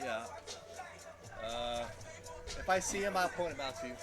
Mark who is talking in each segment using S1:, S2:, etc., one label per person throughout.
S1: Yeah. If I see him, I'll point him out to you.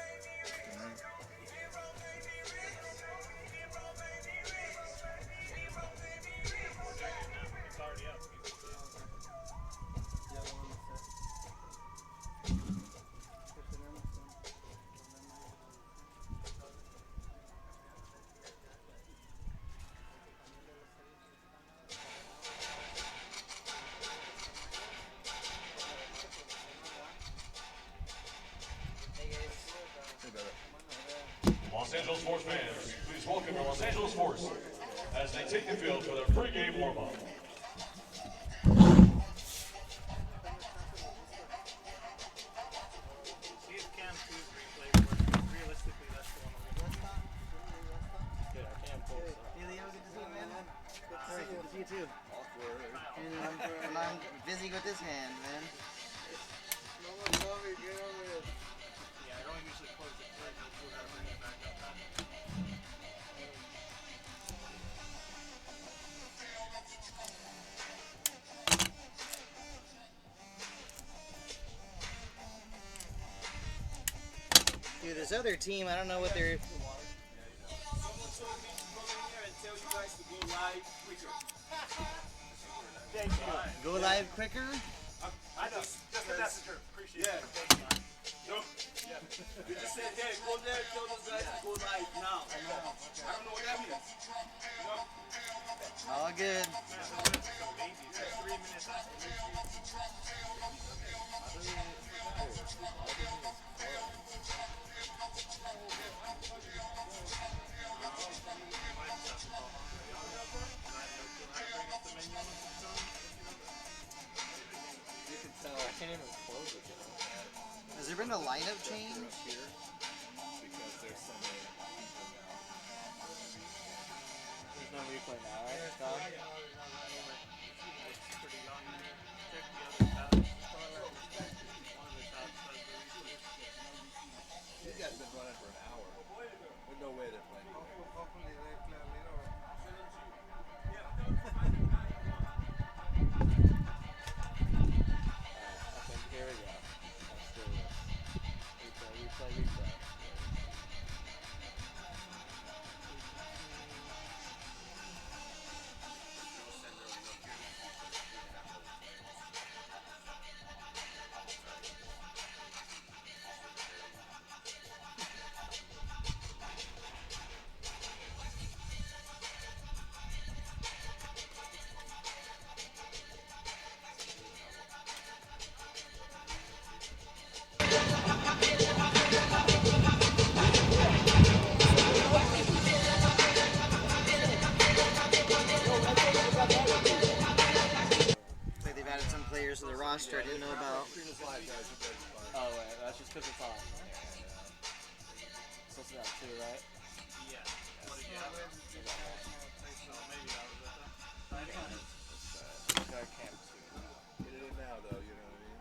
S2: Los Angeles Force fans, please welcome your Los Angeles Force as they take the field for their pregame warm-up.
S3: You too. And I'm busy with this hand, man. Dude, this other team, I don't know what they're... Go live quicker?
S4: I know. Just a messenger. Appreciate it. No. Yeah. You just said, hey, go there, tell those guys to go live now. I don't know what that means. No?
S3: All good.
S1: I can't even close it.
S3: Has there been a lineup change?
S1: Here, because there's so many.
S3: There's no replay now, right? Stop.
S1: These guys have been running for an hour. There's no way they're playing.
S3: Here we go. Let's do this. Replay. Looks like they've added some players to the roster I didn't know about.
S5: Oh, wait, that's just because it's on. So it's not two, right?
S4: Yeah. What did you have? Maybe that was it.
S5: I can't see.
S1: Get it in now, though, you know what I mean?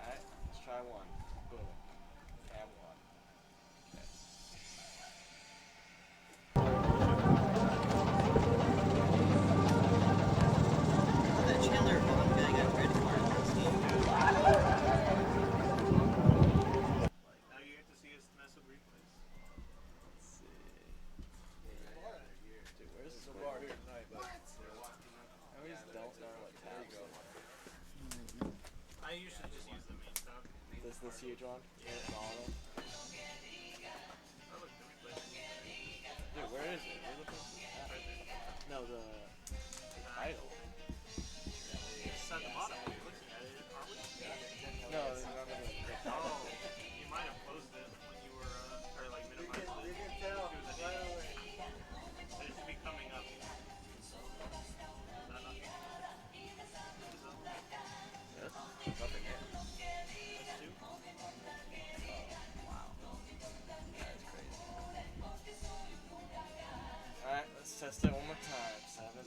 S5: Alright, let's try one. Boom. Cam one.
S3: That Chandler Bond guy got red card in this game.
S4: Now you get to see us mess with replays.
S5: Let's see. Dude, where's
S1: There's a bar here tonight, but
S5: I always don't know what tabs are.
S4: I usually just use the main tab.
S5: This huge one? Yeah. All of them?
S4: Oh, look, the replay.
S5: Dude, where is it? Where's the person at? No, the title.
S4: It's at the bottom. We're looking at it, aren't we?
S5: No, remember the
S4: Oh, you might have closed it when you were, or like minimized it. You can tell. So it should be coming up. Is that not?
S5: Yes. Nothing here.
S4: That's two?
S5: Wow. That's crazy. Alright, let's test it one more time. 7.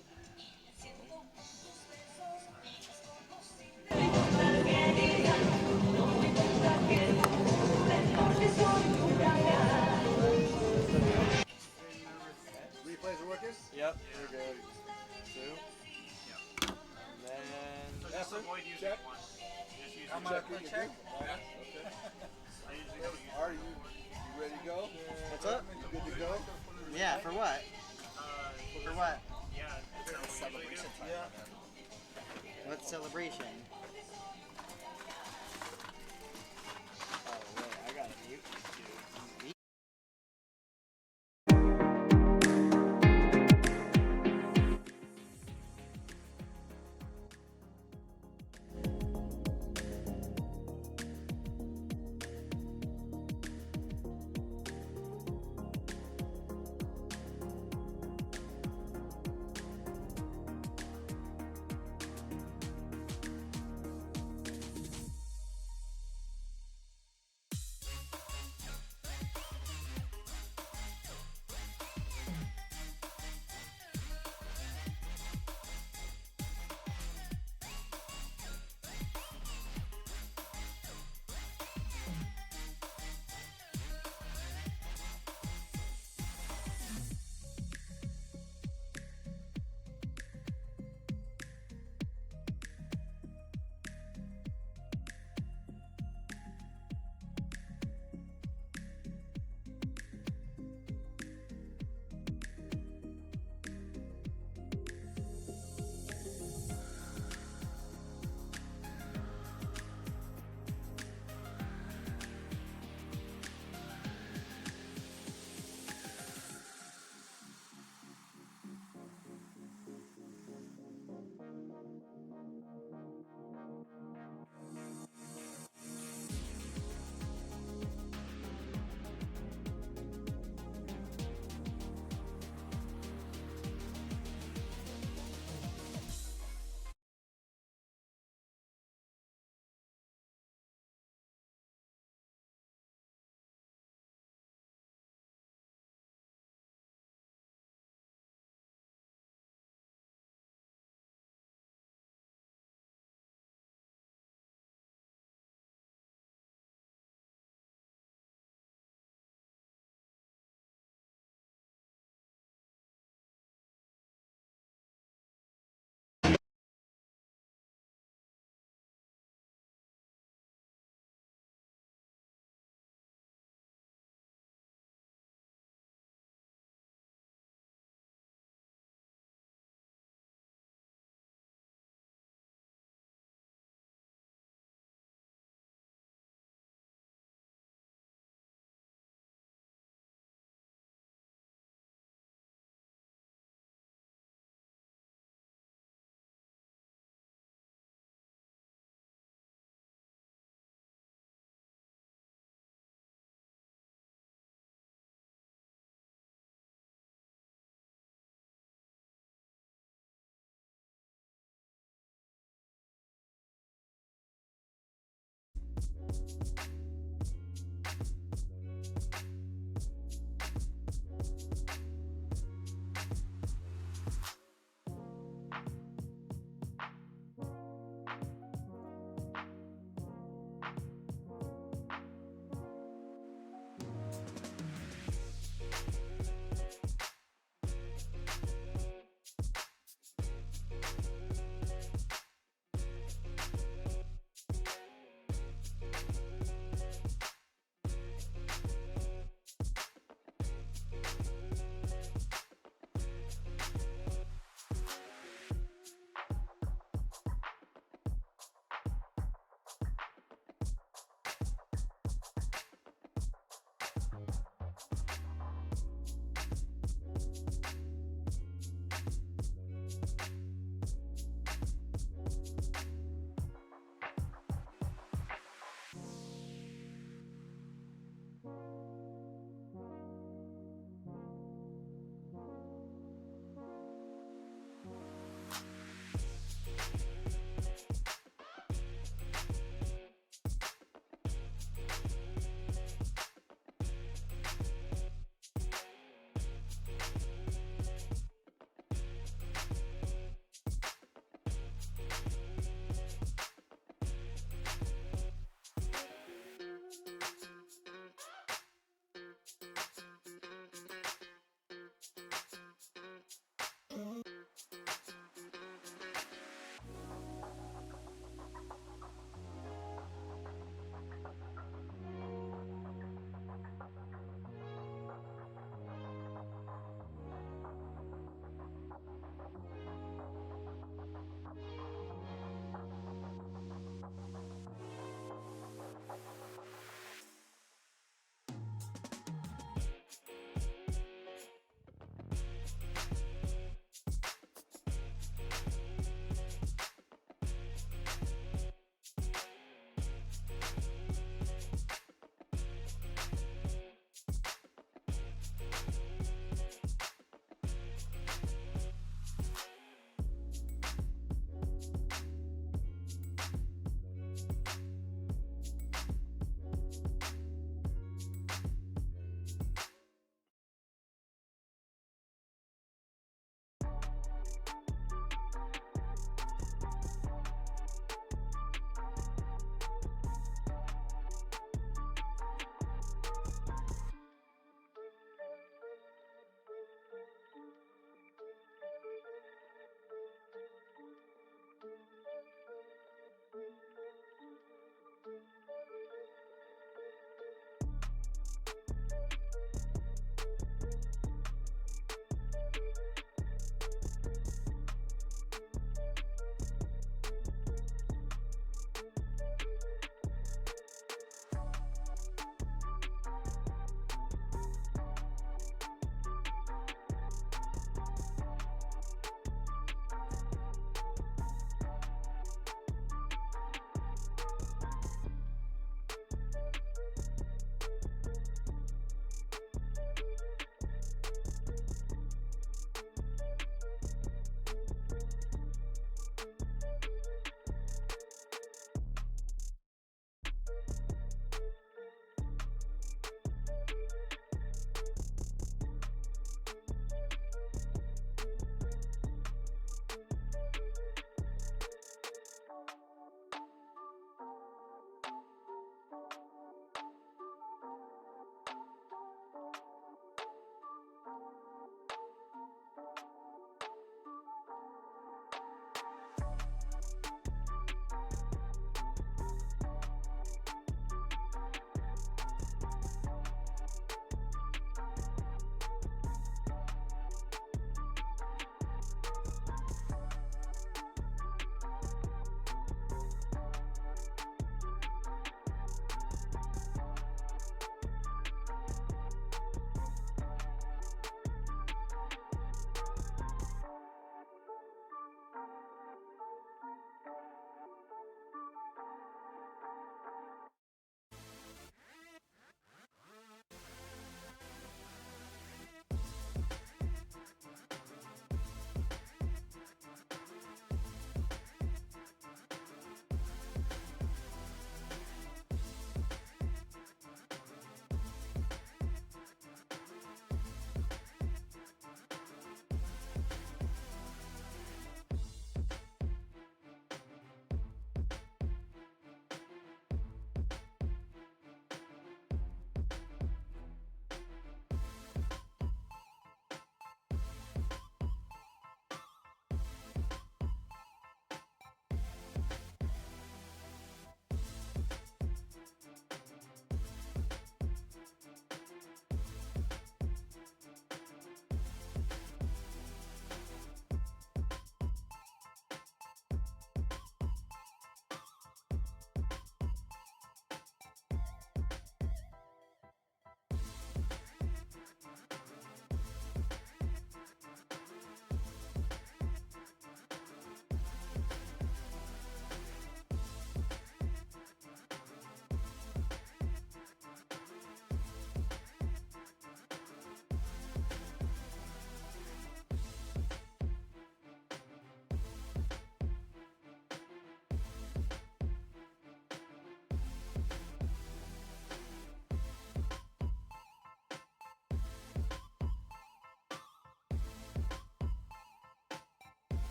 S5: Boom.
S1: I'm
S3: gonna
S1: checking
S3: check.
S1: Okay.
S4: I usually don't use
S1: Are you ready to go?
S3: What's up?
S1: You good to go?
S3: Yeah, for what? For what?
S4: Yeah, is that what you usually do?
S1: Yeah.
S3: What celebration? Oh, wait, I gotta mute this dude.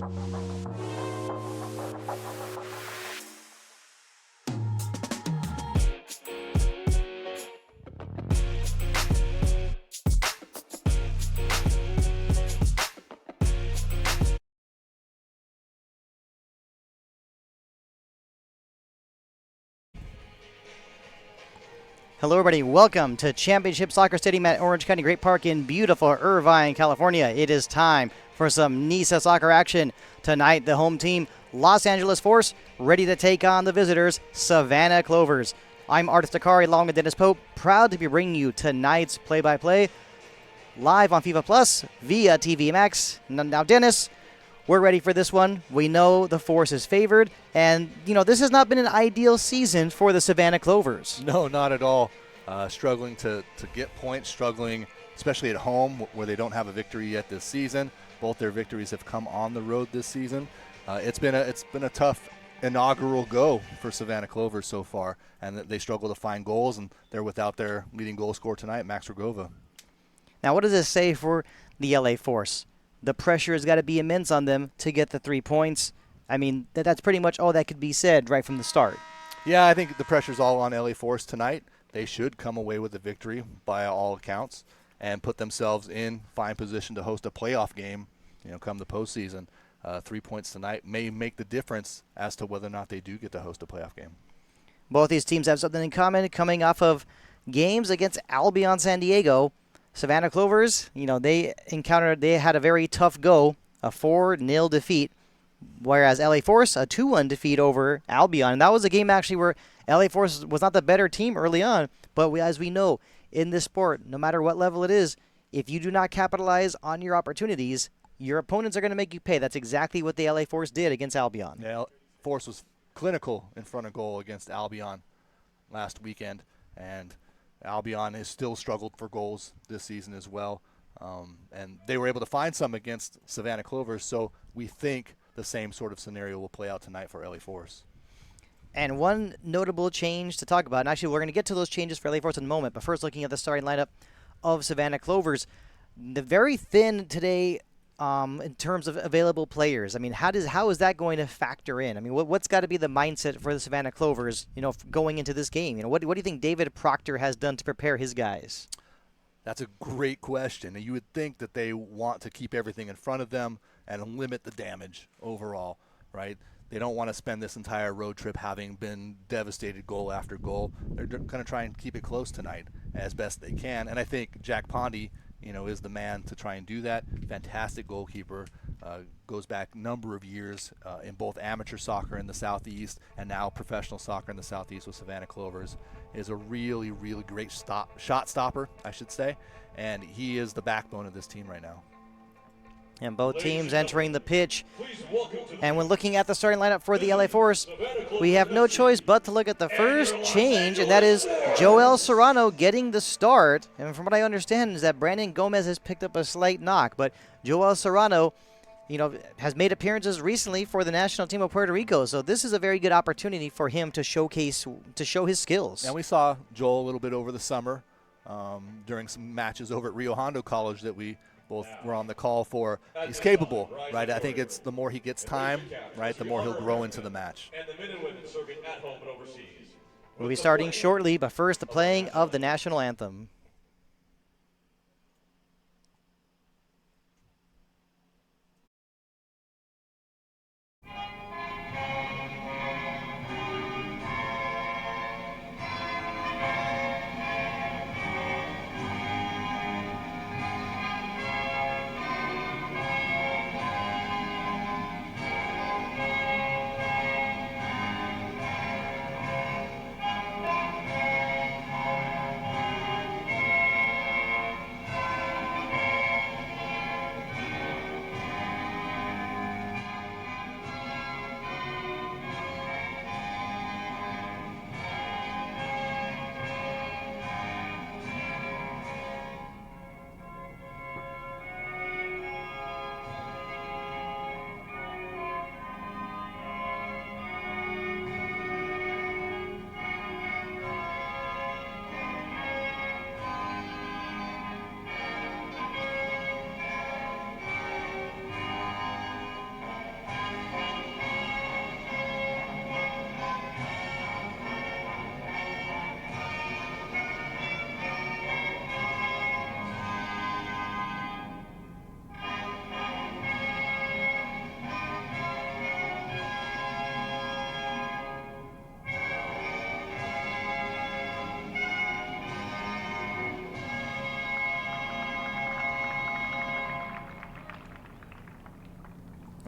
S6: Hello, everybody. Welcome to Championship Soccer Stadium at Orange County Great Park in beautiful Irvine, California. It is time for some NISA soccer action. Tonight, the home team, Los Angeles Force, ready to take on the visitors, Savannah Clovers. I'm Artist Akari along with Dennis Pope, proud to be bringing you tonight's play-by-play live on FIFA Plus via TV Max. Now, Dennis, we're ready for this one. We know the Force is favored, and, this has not been an ideal season for the Savannah Clovers.
S1: No, not at all. Struggling to get points, struggling especially at home where they don't have a victory yet this season. Both their victories have come on the road this season. It's been a tough inaugural go for Savannah Clovers so far, and they struggle to find goals, and they're without their leading goal scorer tonight, Max Rogova.
S6: Now, what does this say for the LA Force? The pressure has got to be immense on them to get the 3 points. I mean, that's pretty much all that could be said right from the start.
S1: Yeah, I think the pressure's all on LA Force tonight. They should come away with a victory by all accounts and put themselves in fine position to host a playoff game, come the postseason. 3 points tonight may make the difference as to whether or not they do get to host a playoff game.
S6: Both these teams have something in common coming off of games against Albion San Diego. Savannah Clovers, they had a very tough go, a 4-0 defeat, whereas LA Force, a 2-1 defeat over Albion. And that was a game actually where LA Force was not the better team early on, but as we know, in this sport, no matter what level it is, if you do not capitalize on your opportunities, your opponents are going to make you pay. That's exactly what the LA Force did against Albion.
S1: Yeah, Force was clinical in front of goal against Albion last weekend, and Albion has still struggled for goals this season as well, and they were able to find some against Savannah Clovers, so we think the same sort of scenario will play out tonight for LA Force.
S6: And one notable change to talk about, and actually we're going to get to those changes for LA Force in a moment, but first looking at the starting lineup of Savannah Clovers, the very thin today in terms of available players. I mean, how is that going to factor in? I mean, what's got to be the mindset for the Savannah Clovers, going into this game? What do you think David Proctor has done to prepare his guys?
S1: That's a great question. You would think that they want to keep everything in front of them and limit the damage overall, right? They don't want to spend this entire road trip having been devastated goal after goal. They're going to try and keep it close tonight as best they can, and I think Jack Pondy is the man to try and do that. Fantastic goalkeeper, goes back a number of years in both amateur soccer in the Southeast and now professional soccer in the Southeast with Savannah Clovers. Is a really, really great shot stopper, I should say, and he is the backbone of this team right now.
S6: And both teams entering the pitch. And when looking at the starting lineup for the LA Force, we have no choice but to look at the first change, and that is Joel Serrano getting the start. And from what I understand is that Brandon Gomez has picked up a slight knock, but Joel Serrano, has made appearances recently for the national team of Puerto Rico. So this is a very good opportunity for him to show his skills.
S1: And we saw Joel a little bit over the summer during some matches over at Rio Hondo College that we both were on the call for. He's capable, right? I think it's the more he gets time, right, the more he'll grow into the match.
S6: We'll be starting shortly, but first the playing of the national anthem.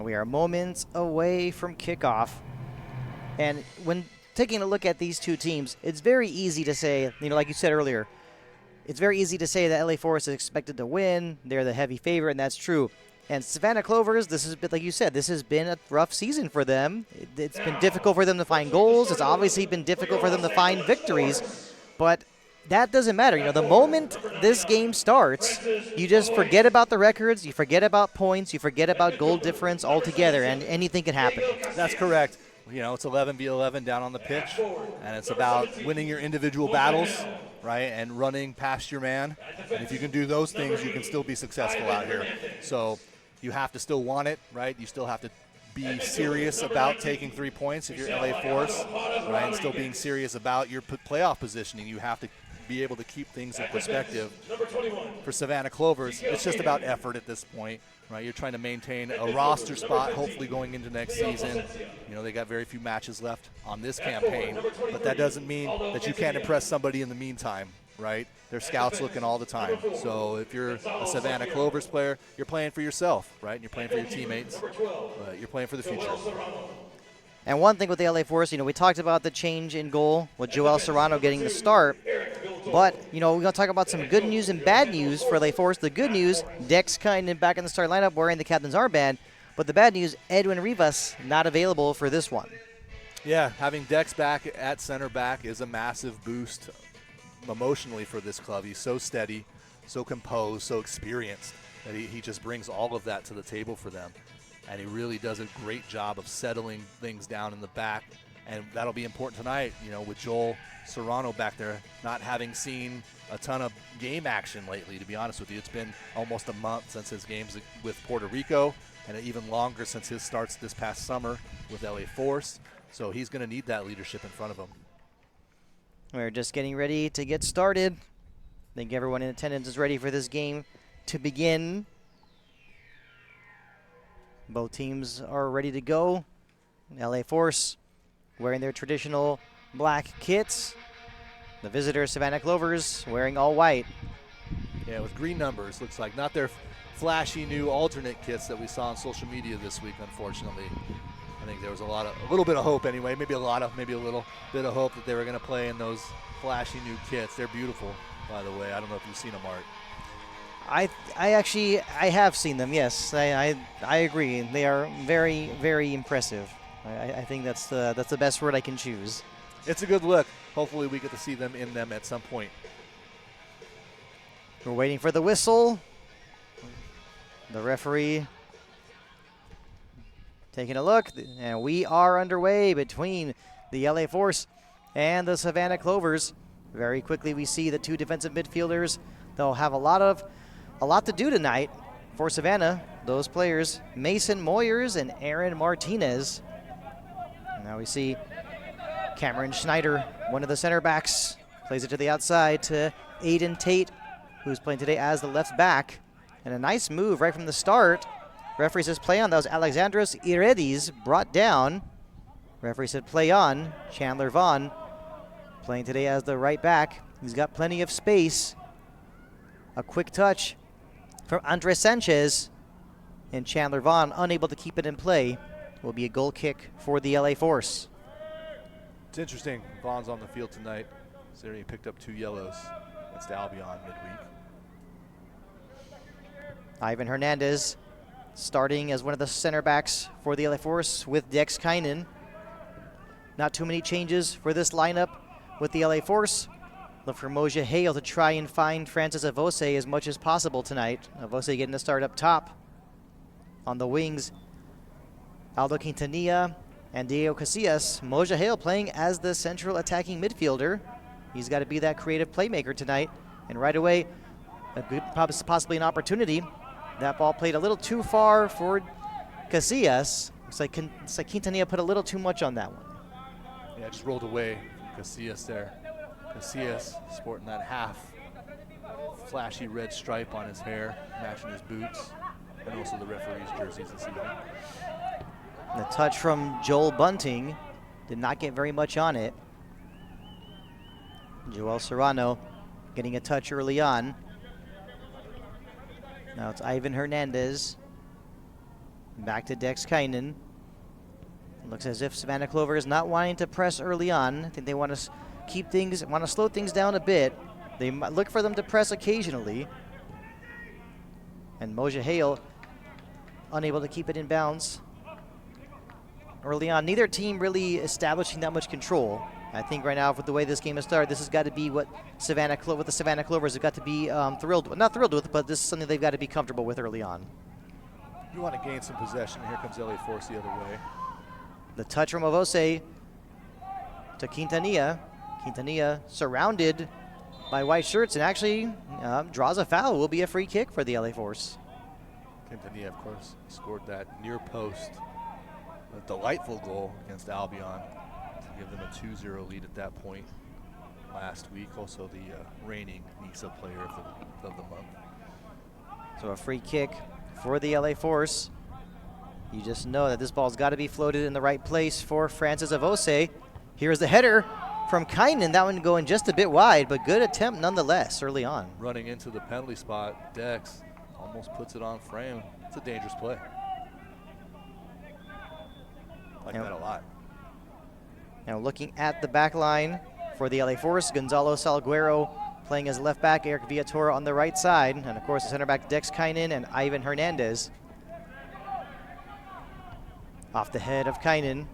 S6: We are moments away from kickoff. And when taking a look at these two teams, it's very easy to say, like you said earlier, it's very easy to say that LA Forest is expected to win. They're the heavy favorite, and that's true. And Savannah Clovers, this has been, like you said, this has been a rough season for them. It's been difficult for them to find goals. It's obviously been difficult for them to find victories. But that doesn't matter. The moment this game starts, you just forget about the records, you forget about points, you forget about goal difference altogether, and anything can happen.
S1: That's correct. It's 11 v 11 down on the pitch, and it's about winning your individual battles, right, and running past your man. And if you can do those things, you can still be successful out here. So you have to still want it, right? You still have to be serious about taking 3 points if you're LA Force, right, and still being serious about your playoff positioning. You have to be able to keep things in perspective. For Savannah Clovers, it's just about effort at this point, right? You're trying to maintain a roster spot, hopefully going into next season. They got very few matches left on this campaign, but that doesn't mean that you can't impress somebody in the meantime, right? Their scouts looking all the time. So if you're a Savannah Clovers player, you're playing for yourself, right? And you're playing for your teammates. You're playing for the future.
S6: And one thing with the LA Force, we talked about the change in goal with Joel Serrano getting the start. But, we're going to talk about some good news and bad news for LA Force. The good news, Dex Kynan back in the start lineup wearing the captain's armband. But the bad news, Edwin Rivas not available for this one.
S1: Yeah, having Dex back at center back is a massive boost emotionally for this club. He's so steady, so composed, so experienced that he just brings all of that to the table for them. And he really does a great job of settling things down in the back. And that'll be important tonight, with Joel Serrano back there, not having seen a ton of game action lately, to be honest with you. It's been almost a month since his games with Puerto Rico, and even longer since his starts this past summer with LA Force. So he's going to need that leadership in front of him.
S6: We're just getting ready to get started. I think everyone in attendance is ready for this game to begin. Both teams are ready to go. LA Force wearing their traditional black kits. The visitors, Savannah Clovers, wearing all white.
S1: Yeah, with green numbers, looks like. Not their flashy new alternate kits that we saw on social media this week, unfortunately. I think there was a little bit of hope anyway, maybe a little bit of hope that they were going to play in those flashy new kits. They're beautiful, by the way. I don't know if you've seen them, Art.
S6: I have seen them, yes. I agree. They are very, very impressive. I think that's the best word I can choose.
S1: It's a good look. Hopefully we get to see them in them at some point.
S6: We're waiting for the whistle. The referee taking a look, and we are underway between the LA Force and the Savannah Clovers. Very quickly we see the two defensive midfielders. They'll have a lot to do tonight for Savannah. Those players, Mason Moyers and Aaron Martinez. Now we see Cameron Schneider, one of the center backs, plays it to the outside to Aiden Tate, who's playing today as the left back. And a nice move right from the start. Referee says play on. That was Alexandros Iredis brought down. Referee said play on. Chandler Vaughn playing today as the right back. He's got plenty of space. A quick touch from Andres Sanchez. And Chandler Vaughn unable to keep it in play. Will be a goal kick for the LA Force.
S1: It's interesting. Vaughn's on the field tonight. He picked up 2 yellows against Albion midweek.
S6: Ivan Hernandez starting as one of the center backs for the LA Force with Dex Kynan. Not too many changes for this lineup with the LA Force. Look for Moja Hale to try and find Francis Avose as much as possible tonight. Avose getting the start up top. On the wings, Aldo Quintanilla and Diego Casillas. Moja Hale playing as the central attacking midfielder. He's got to be that creative playmaker tonight. And right away, a good, possibly an opportunity. That ball played a little too far for Casillas. Looks like Quintanilla put a little too much on that one.
S1: Yeah, just rolled away from Casillas there. Casillas sporting that half flashy red stripe on his hair, matching his boots, and also the referee's jerseys this evening.
S6: The touch from Joel Bunting did not get very much on it. Joel Serrano getting a touch early on. Now it's Ivan Hernandez. Back to Dex Kainen. Looks as if Savannah Clover is not wanting to press early on. I think they want to keep things, want to slow things down a bit. They might look for them to press occasionally. And Moja Hale unable to keep it in bounds early on. Neither team really establishing that much control. I think right now, with the way this game has started, this has got to be what the Savannah Clovers have got to be not thrilled with, but this is something they've got to be comfortable with early on.
S1: You want to gain some possession. Here comes LA Force the other way.
S6: The touch from Avose to Quintanilla. Quintanilla surrounded by white shirts and actually draws a foul. Will be a free kick for the LA Force.
S1: Quintanilla, of course, scored that near post, a delightful goal against Albion to give them a 2-0 lead at that point last week. Also the reigning NISA player of the month.
S6: So a free kick for the LA Force. You just know that this ball's got to be floated in the right place for Francis Avose. Here's the header from Kainen. That one going just a bit wide, but good attempt nonetheless early on.
S1: Running into the penalty spot, Dex almost puts it on frame. It's a dangerous play. Like that a lot.
S6: Now looking at the back line for the LA Force, Gonzalo Salguero playing as left back, Eric Villatora on the right side, and of course the center back Dex Kainen and Ivan Hernandez. Off the head of Kainen.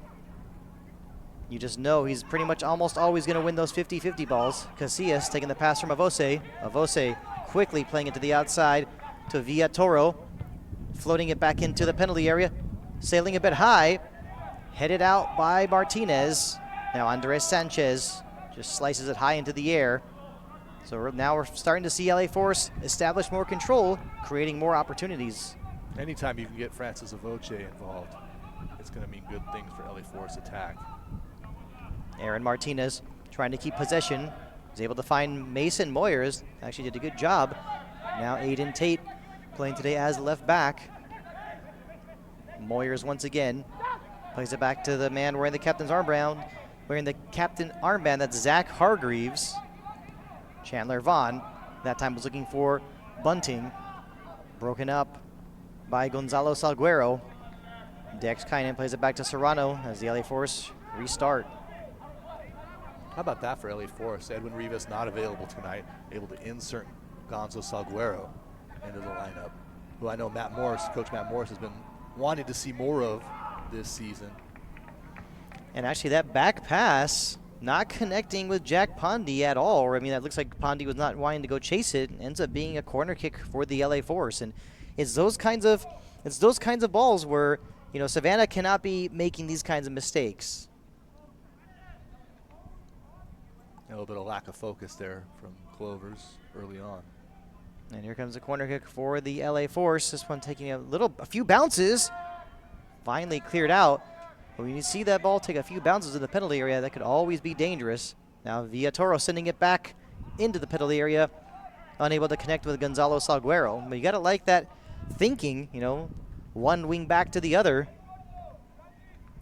S6: You just know he's pretty much almost always going to win those 50-50 balls. Casillas taking the pass from Avose. Avose quickly playing it to the outside to Villatoro. Floating it back into the penalty area. Sailing a bit high. Headed out by Martinez. Now Andres Sanchez just slices it high into the air. So now we're starting to see LA Force establish more control, creating more opportunities.
S1: Anytime you can get Francis Avoce involved, it's going to mean good things for LA Force attack.
S6: Aaron Martinez trying to keep possession. He's able to find Mason Moyers. Actually did a good job. Now Aiden Tate playing today as left back. Moyers once again plays it back to the man wearing the captain's armband. Wearing the captain armband, that's Zach Hargreaves. Chandler Vaughn that time was looking for Bunting. Broken up by Gonzalo Salguero. Dex Kainen plays it back to Serrano as the LA Force restart.
S1: How about that for LA Force? Edwin Rivas not available tonight, able to insert Gonzo Salguero into the lineup, who I know Coach Matt Morris has been wanting to see more of this season.
S6: And actually that back pass not connecting with Jack Pondy at all. I mean, that looks like Pondy was not wanting to go chase it. Ends up being a corner kick for the LA Force. And it's those kinds of balls where, you know, Savannah cannot be making these kinds of mistakes.
S1: A little bit of lack of focus there from Clovers early on.
S6: And here comes a corner kick for the LA Force. This one taking a few bounces. Finally cleared out. But when you see that ball take a few bounces in the penalty area, that could always be dangerous. Now Villatoro sending it back into the penalty area. Unable to connect with Gonzalo Salguero. But you got to like that thinking, you know, one wing back to the other.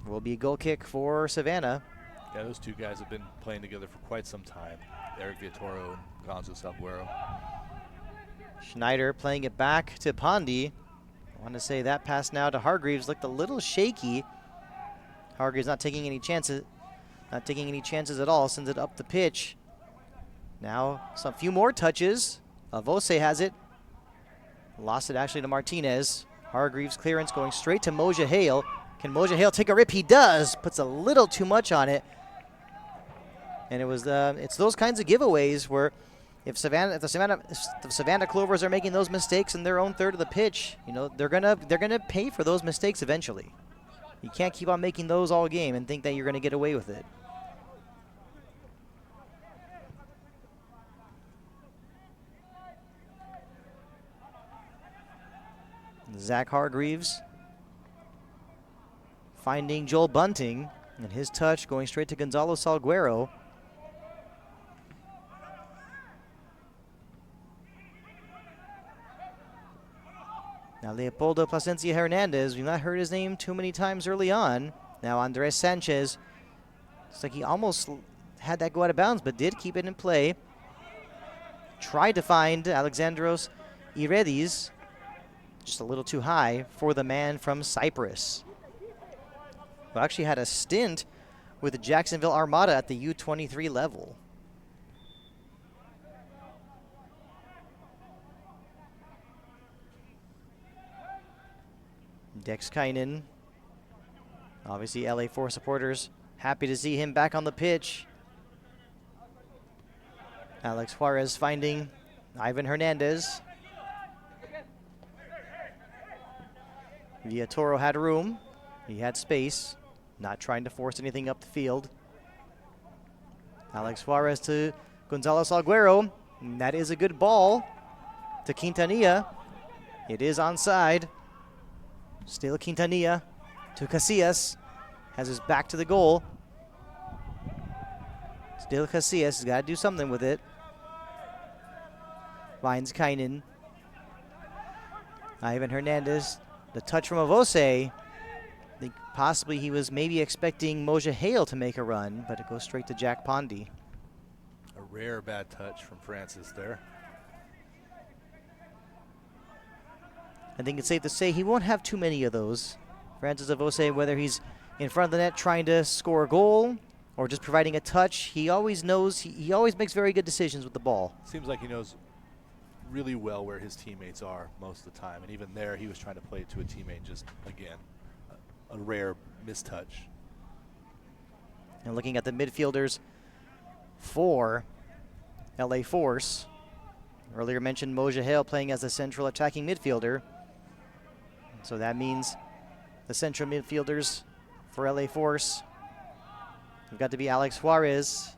S6: Will be a goal kick for Savannah.
S1: Yeah, those two guys have been playing together for quite some time. Eric Villatoro and Gonzo Salguero.
S6: Schneider playing it back to Pondy. I want to say that pass now to Hargreaves looked a little shaky. Hargreaves not taking any chances at all. Sends it up the pitch. Now some few more touches. Avose has it. Lost it actually to Martinez. Hargreaves clearance going straight to Moja Hale. Can Moja Hale take a rip? He does. Puts a little too much on it. And it's those kinds of giveaways where if the Savannah Clovers are making those mistakes in their own third of the pitch, you know, they're gonna pay for those mistakes eventually. You can't keep on making those all game and think that you're gonna get away with it. Zach Hargreaves finding Joel Bunting, and his touch going straight to Gonzalo Salguero. Now Leopoldo Plasencia Hernandez, we've not heard his name too many times early on. Now Andres Sanchez, it's like he almost had that go out of bounds, but did keep it in play. Tried to find Alexandros Iredis. Just a little too high for the man from Cyprus, who actually had a stint with the Jacksonville Armada at the U23 level. Dex Kynan, obviously LA4 supporters happy to see him back on the pitch. Alex Juarez finding Ivan Hernandez. Villatoro had room. He had space, not trying to force anything up the field. Alex Juarez to Gonzalo Salguero. And that is a good ball to Quintanilla. It is onside. Still Quintanilla to Casillas. Has his back to the goal. Still Casillas has got to do something with it. Finds Kynan. Ivan Hernandez. The touch from Avose. I think possibly he was maybe expecting Moja Hale to make a run, but it goes straight to Jack Pondy.
S1: A rare bad touch from Francis there.
S6: I think it's safe to say he won't have too many of those. Francis Avose, whether he's in front of the net trying to score a goal or just providing a touch, he always knows, he always makes very good decisions with the ball.
S1: Seems like he knows really well where his teammates are most of the time. And even there, he was trying to play it to a teammate, just, again, a rare mistouch.
S6: And looking at the midfielders for LA Force, earlier mentioned Moja Hale playing as a central attacking midfielder. So that means the central midfielders for LA Force have got to be Alex Juarez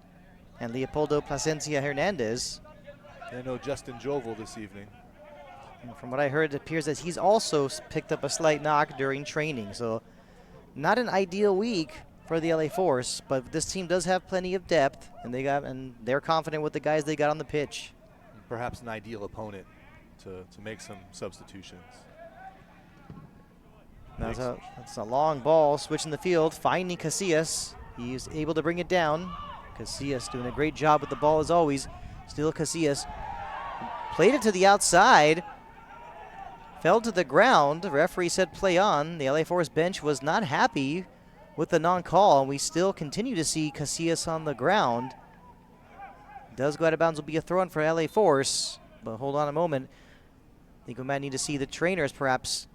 S6: and Leopoldo Plasencia Hernandez.
S1: And no Justin Jovel this evening.
S6: And from what I heard, it appears that he's also picked up a slight knock during training. So not an ideal week for the LA Force, but this team does have plenty of depth, and they're confident with the guys they got on the pitch.
S1: Perhaps an ideal opponent to make some substitutions.
S6: That's a long ball, switching the field, finding Casillas. He's able to bring it down. Casillas doing a great job with the ball as always. Still Casillas. Played it to the outside. Fell to the ground. The referee said play on. The LA Force bench was not happy with the non-call, and we still continue to see Casillas on the ground. Does go out of bounds, will be a throw-in for LA Force, but hold on a moment. I think we might need to see the trainers perhaps.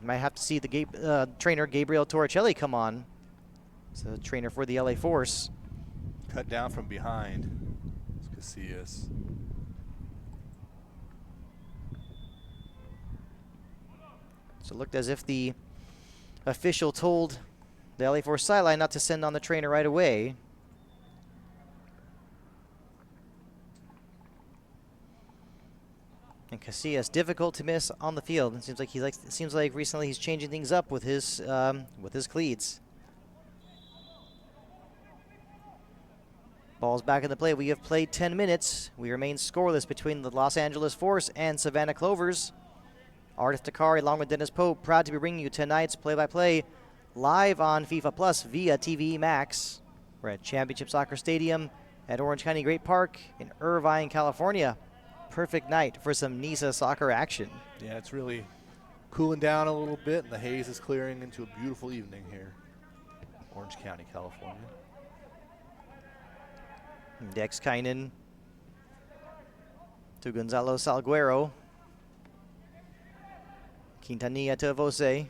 S6: We might have to see the trainer Gabriel Torricelli come on. It's the trainer for the LA Force.
S1: Cut down from behind. It's Casillas.
S6: So it looked as if the official told the LA Force sideline not to send on the trainer right away. And Casillas difficult to miss on the field. It seems like recently he's changing things up with his cleats. Ball's back in the play. We have played 10 minutes. We remain scoreless between the Los Angeles Force and Savannah Clovers. Ardith Takari along with Dennis Pope, proud to be bringing you tonight's play-by-play live on FIFA Plus via TV Max. We're at Championship Soccer Stadium at Orange County Great Park in Irvine, California. Perfect night for some NISA soccer action.
S1: Yeah, it's really cooling down a little bit, and the haze is clearing into a beautiful evening here. Orange County, California.
S6: Dex Kynan to Gonzalo Salguero. Quintanilla to Avose.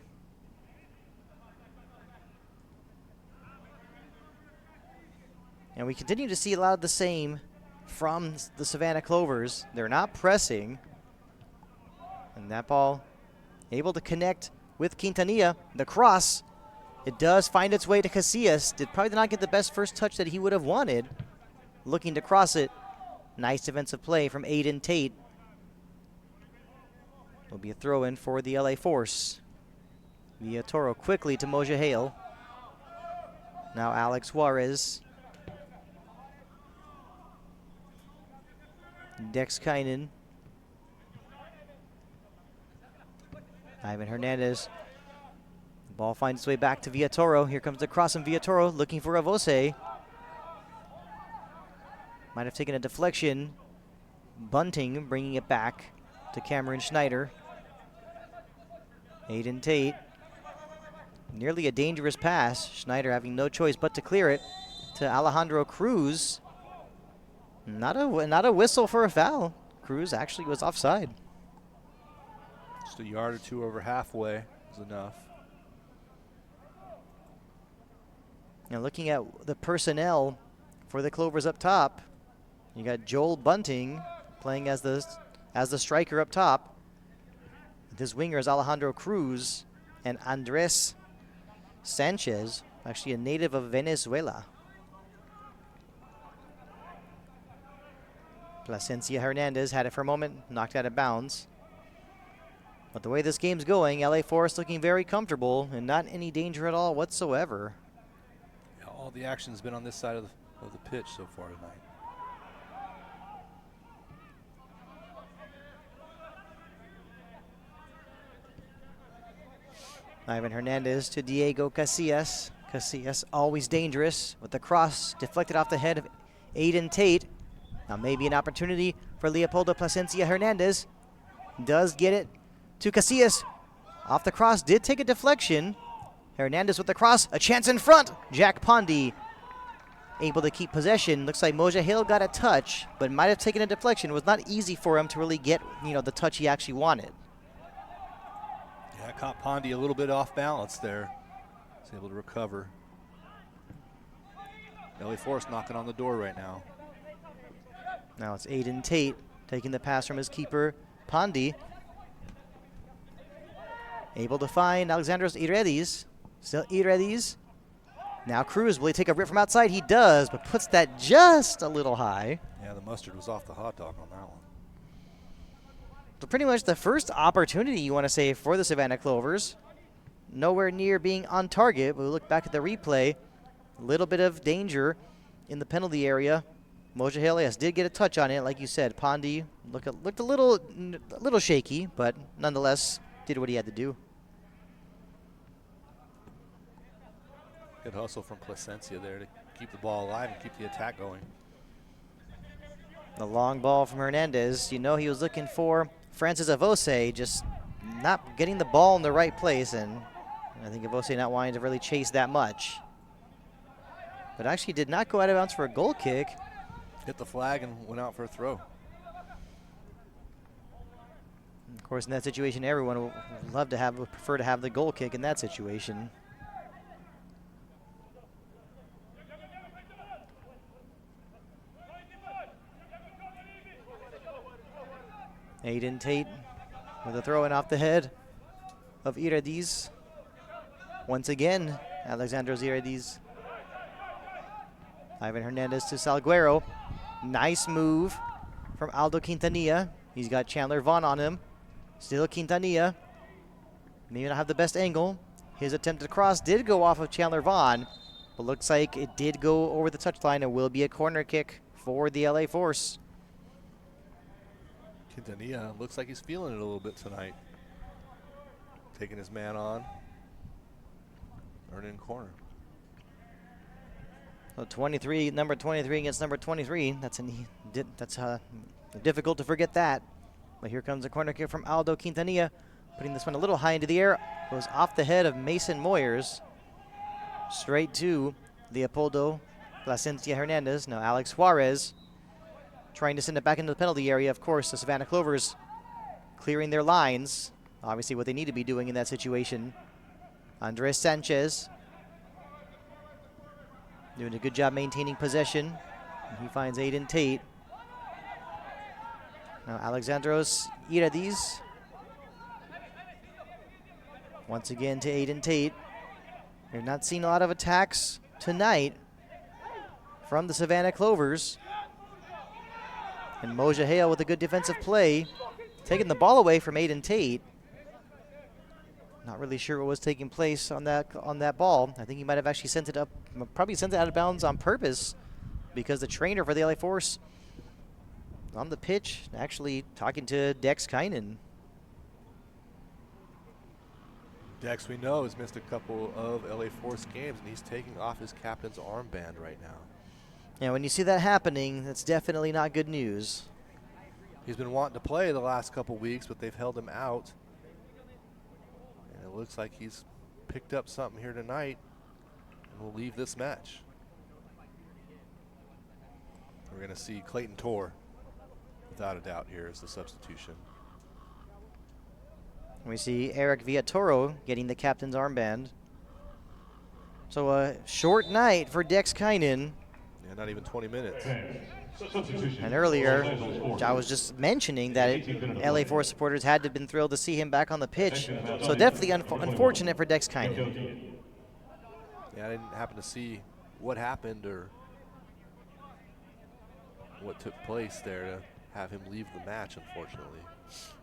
S6: And we continue to see a lot of the same from the Savannah Clovers. They're not pressing. And that ball able to connect with Quintanilla. The cross, it does find its way to Casillas. Did probably not get the best first touch that he would have wanted. Looking to cross it. Nice defensive play from Aiden Tate. Will be a throw-in for the LA Force. Villatoro quickly to Moja Hale. Now Alex Juarez. Dex Kynan. Ivan Hernandez. The ball finds its way back to Villatoro. Here comes the cross from Villatoro looking for Avose. Might have taken a deflection. Bunting bringing it back to Cameron Schneider. Aiden Tate. Nearly a dangerous pass. Schneider having no choice but to clear it to Alejandro Cruz. Not a whistle for a foul. Cruz actually was offside.
S1: Just a yard or two over halfway is enough.
S6: Now looking at the personnel for the Clovers up top, you got Joel Bunting playing as the striker up top. His winger is Alejandro Cruz and Andres Sanchez, actually a native of Venezuela. Plasencia Hernandez had it for a moment, knocked out of bounds. But the way this game's going, LA Forest looking very comfortable and not any danger at all whatsoever.
S1: Yeah, all the action's been on this side of the pitch so far tonight.
S6: Ivan Hernandez to Diego Casillas. Casillas always dangerous with the cross deflected off the head of Aiden Tate. Now maybe an opportunity for Leopoldo Plasencia Hernandez. Does get it to Casillas. Off the cross, did take a deflection. Hernandez with the cross, a chance in front. Jack Pondy able to keep possession. Looks like Moja Hill got a touch, but might have taken a deflection. It was not easy for him to really get, the touch he actually wanted.
S1: Yeah, caught Pondy a little bit off balance there. He's able to recover. LA Forest knocking on the door right now.
S6: Now it's Aiden Tate taking the pass from his keeper, Pondy. Able to find Alexandros Iredis. Still Iredis. Now Cruz, will he take a rip from outside? He does, but puts that just a little high.
S1: Yeah, the mustard was off the hot dog on that one.
S6: So pretty much the first opportunity you want to say for the Savannah Clovers. Nowhere near being on target, but we look back at the replay. A little bit of danger in the penalty area. Moja Hill, yes, did get a touch on it, like you said. Pondy looked a little shaky, but nonetheless did what he had to do.
S1: Good hustle from Plasencia there to keep the ball alive and keep the attack going.
S6: The long ball from Hernandez. He was looking for Francis Avose, just not getting the ball in the right place, and I think Avose not wanting to really chase that much. But actually did not go out of bounds for a goal kick.
S1: Hit the flag and went out for a throw.
S6: Of course, in that situation, everyone would prefer to have the goal kick in that situation. Aiden Tate with a throw in off the head of Iredis. Once again, Alexandros Iredis. Ivan Hernandez to Salguero. Nice move from Aldo Quintanilla. He's got Chandler Vaughn on him. Still Quintanilla. Maybe not have the best angle. His attempted cross did go off of Chandler Vaughn, but looks like it did go over the touchline and will be a corner kick for the LA Force.
S1: Quintanilla looks like he's feeling it a little bit tonight. Taking his man on. Earning corner.
S6: So number 23 against number 23. That's difficult to forget that. But here comes a corner kick from Aldo Quintanilla, putting this one a little high into the air. Goes off the head of Mason Moyers, straight to Leopoldo Plasencia Hernandez. Now Alex Juarez trying to send it back into the penalty area. Of course, the Savannah Clovers clearing their lines. Obviously what they need to be doing in that situation. Andres Sanchez doing a good job maintaining possession. And he finds Aiden Tate. Now Alexandros Iredis. Once again to Aiden Tate. We're not seeing a lot of attacks tonight from the Savannah Clovers. And Moja Hale with a good defensive play, taking the ball away from Aiden Tate. Not really sure what was taking place on that ball. I think he might have actually probably sent it out of bounds on purpose, because the trainer for the LA Force on the pitch actually talking to Dex Kynan.
S1: Dex, we know, has missed a couple of LA Force games, and he's taking off his captain's armband right now.
S6: Yeah, when you see that happening, that's definitely not good news.
S1: He's been wanting to play the last couple weeks, but they've held him out. And it it looks like he's picked up something here tonight and will leave this match. We're going to see Clayton Tor, without a doubt, here as the substitution.
S6: We see Eric Villatoro getting the captain's armband. So a short night for Dex Kynan.
S1: Yeah, not even 20 minutes.
S6: And earlier, I was just mentioning that LA Force supporters had to have been thrilled to see him back on the pitch. So definitely unfortunate for Dex Kynan.
S1: Yeah, I didn't happen to see what happened or what took place there to have him leave the match, unfortunately.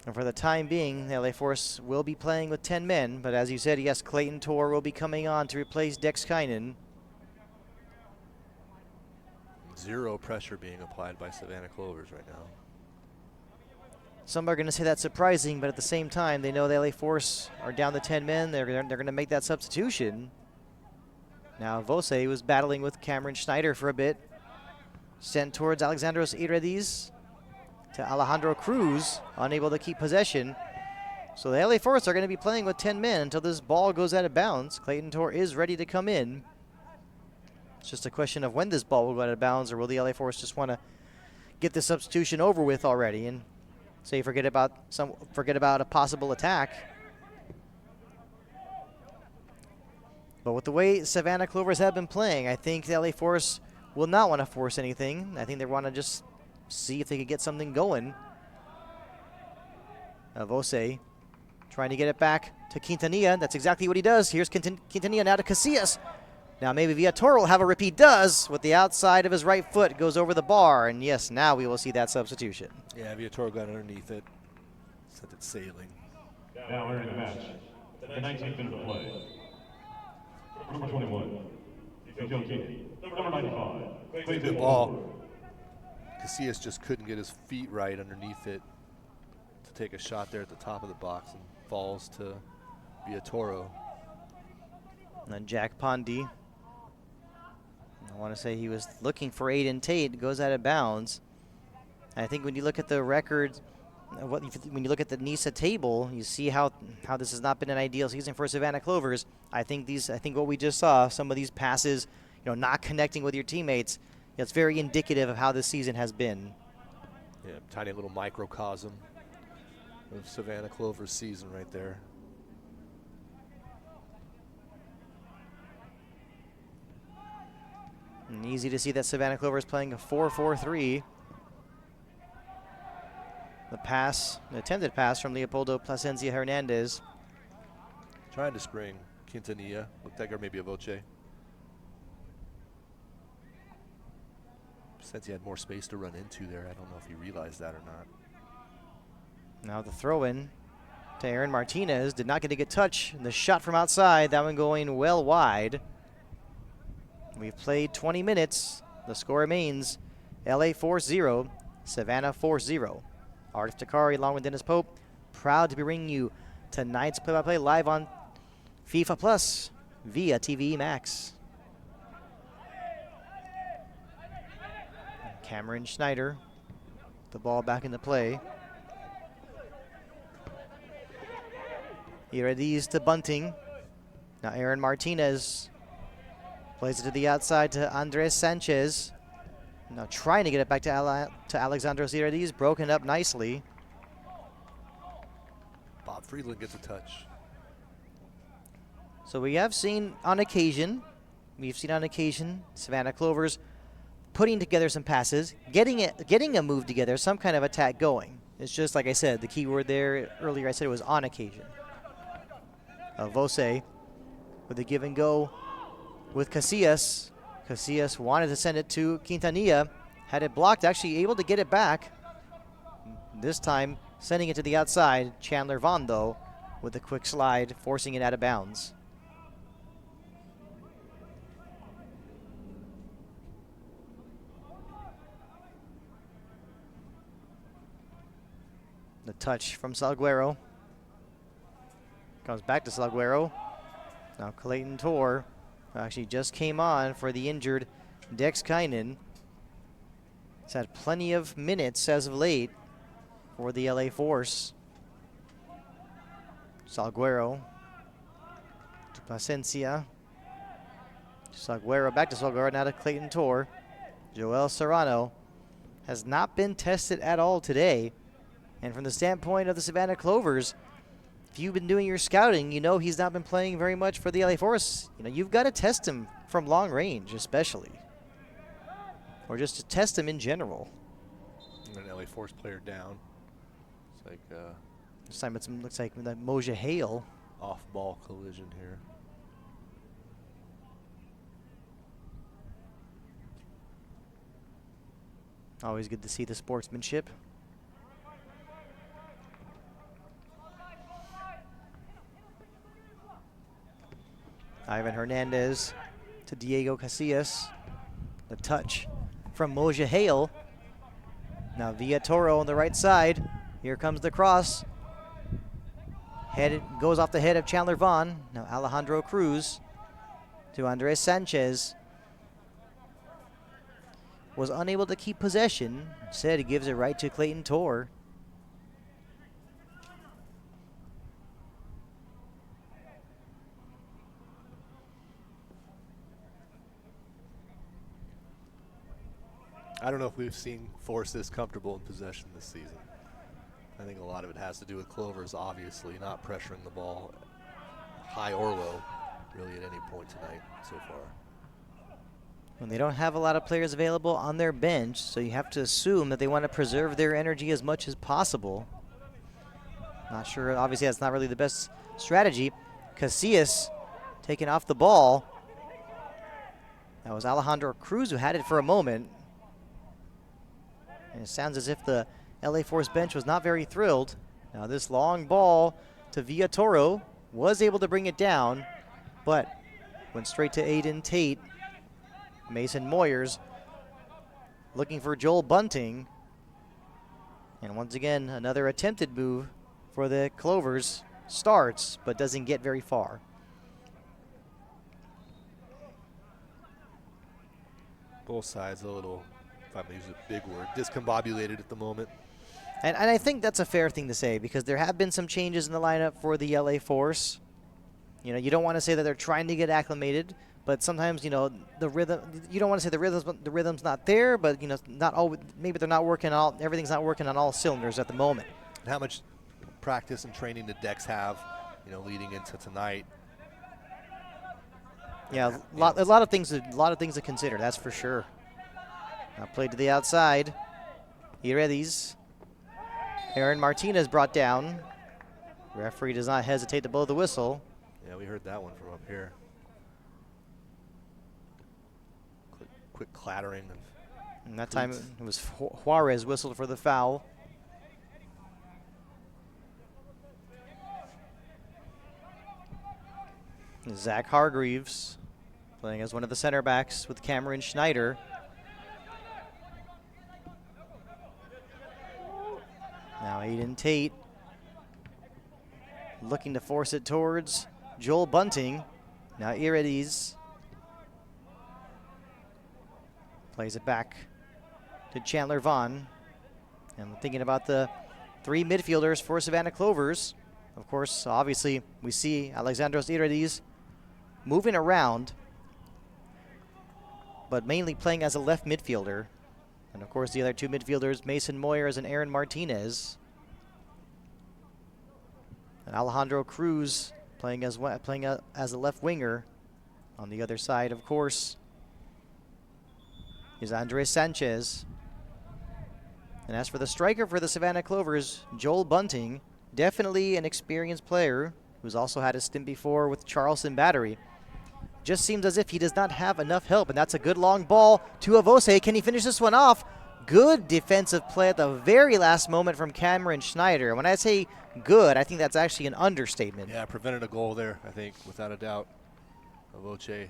S6: And for the time being, the LA Force will be playing with 10 men. But as you said, yes, Clayton Tor will be coming on to replace Dex Kynan.
S1: Zero pressure being applied by Savannah Clovers right now.
S6: Some are going to say that's surprising, but at the same time, they know the LA Force are down to 10 men. They're going to make that substitution. Now, Vose was battling with Cameron Schneider for a bit. Sent towards Alexandros Iredis to Alejandro Cruz, unable to keep possession. So the LA Force are going to be playing with 10 men until this ball goes out of bounds. Clayton Tor is ready to come in. It's just a question of when this ball will go out of bounds, or will the LA Force just want to get the substitution over with already and say forget about a possible attack. But with the way Savannah Clovers have been playing, I think the LA Force will not want to force anything. I think they want to just see if they could get something going. Vose trying to get it back to Quintanilla. That's exactly what he does. Here's Quintanilla now to Casillas. Now maybe Villatoro will have a repeat. Does with the outside of his right foot, goes over the bar. And yes, now we will see that substitution.
S1: Yeah, Villatoro got underneath it, sent it sailing.
S2: Now entering the match, the 19th minute of play. Number 21, number 95,
S1: Good ball. Casillas just couldn't get his feet right underneath it to take a shot there at the top of the box, and falls to Villatoro.
S6: And then Jack Pondy, I want to say he was looking for Aiden Tate, goes out of bounds. And I think when you look at the record, when you look at the NISA table, you see how this has not been an ideal season for Savannah Clovers. I think what we just saw, some of these passes, not connecting with your teammates, it's very indicative of how this season has been.
S1: Yeah, tiny little microcosm of Savannah Clovers' season right there.
S6: And easy to see that Savannah Clovers playing a 4-4-3. The attempted pass from Leopoldo Plasencia Hernandez.
S1: Trying to spring Quintanilla. Looked like, or maybe a Voce. Plasencia had more space to run into there. I don't know if he realized that or not.
S6: Now the throw-in to Aaron Martinez. Did not get a good touch. And the shot from outside, that one going well wide. We've played 20 minutes. The score remains LA 4-0, Savannah 4-0. Arif Takari along with Dennis Pope, proud to be bringing you tonight's play-by-play live on FIFA Plus via TV Max. Cameron Schneider, the ball back into play. Iredis to Bunting. Now Aaron Martinez plays it to the outside to Andres Sanchez. Now trying to get it back to Alexandros Iredis, broken up nicely.
S1: Bob Friedland gets a touch.
S6: So we have seen on occasion, Savannah Clovers putting together some passes, getting a move together, some kind of attack going. It's just like I said, the key word there earlier I said it was on occasion. Vose with a give and go with Casillas. Casillas wanted to send it to Quintanilla, had it blocked, actually able to get it back. This time sending it to the outside. Chandler Vaughn though with a quick slide, forcing it out of bounds. The touch from Salguero. Comes back to Salguero. Now Clayton Tor actually just came on for the injured Dex Kynan. He's had plenty of minutes as of late for the LA Force. Salguero Placencia. Saguero back to Salguero, now to Clayton Tor. Joel Serrano has not been tested at all today. And from the standpoint of the Savannah Clovers, if you've been doing your scouting, you know he's not been playing very much for the LA Force. You know, you've got to test him from long range, especially. Or just to test him in general.
S1: An LA Force player down. It's like
S6: This time it looks like that Moja Hale.
S1: off-ball collision here.
S6: Always good to see the sportsmanship. Ivan Hernandez to Diego Casillas. The touch from Moja Hale. Now Villatoro on the right side. Here comes the cross. Head goes off the head of Chandler Vaughn. Now Alejandro Cruz to Andres Sanchez. Was unable to keep possession. Instead, he gives it right to Clayton Tor.
S1: I don't know if we've seen Force this comfortable in possession this season. I think a lot of it has to do with Clovers, obviously, not pressuring the ball high or low, really, at any point tonight so far.
S6: When they don't have a lot of players available on their bench, so you have to assume that they want to preserve their energy as much as possible. Not sure, obviously that's not really the best strategy. Casillas taken off the ball. That was Alejandro Cruz who had it for a moment. And it sounds as if the LA Force bench was not very thrilled. Now this long ball to Villatoro was able to bring it down, but went straight to Aiden Tate. Mason Moyers looking for Joel Bunting. And once again, another attempted move for the Clovers. Starts, but doesn't get very far.
S1: Both sides a little, if I'm going to use a big word, discombobulated at the moment.
S6: And I think that's a fair thing to say because there have been some changes in the lineup for the LA Force. You know, you don't want to say that they're trying to get acclimated, but sometimes, you know, the rhythm, you don't want to say the rhythm's not there, but, you know, not all, maybe they're not working everything's not working on all cylinders at the moment.
S1: And how much practice and training the decks have, you know, leading into tonight.
S6: Yeah, a lot of things to consider, that's for sure. Now played to the outside. Iredis. Aaron Martinez brought down. Referee does not hesitate to blow the whistle.
S1: Yeah, we heard that one from up here. Quick clattering.
S6: And that time it was Juarez whistled for the foul. Zach Hargreaves playing as one of the center backs with Cameron Schneider. Now Aiden Tate looking to force it towards Joel Bunting. Now Iredis plays it back to Chandler Vaughn. And thinking about the three midfielders for Savannah Clovers. Of course, obviously, we see Alexandros Iredis moving around, but mainly playing as a left midfielder. And of course, the other two midfielders, Mason Moyers and Aaron Martinez. And Alejandro Cruz playing as a left winger. On the other side, of course, is Andres Sanchez. And as for the striker for the Savannah Clovers, Joel Bunting, definitely an experienced player who's also had a stint before with Charleston Battery. Just seems as if he does not have enough help, and that's a good long ball to Avose. Can he finish this one off? Good defensive play at the very last moment from Cameron Schneider. When I say good, I think that's actually an understatement.
S1: Yeah, prevented a goal there, I think, without a doubt. Avoce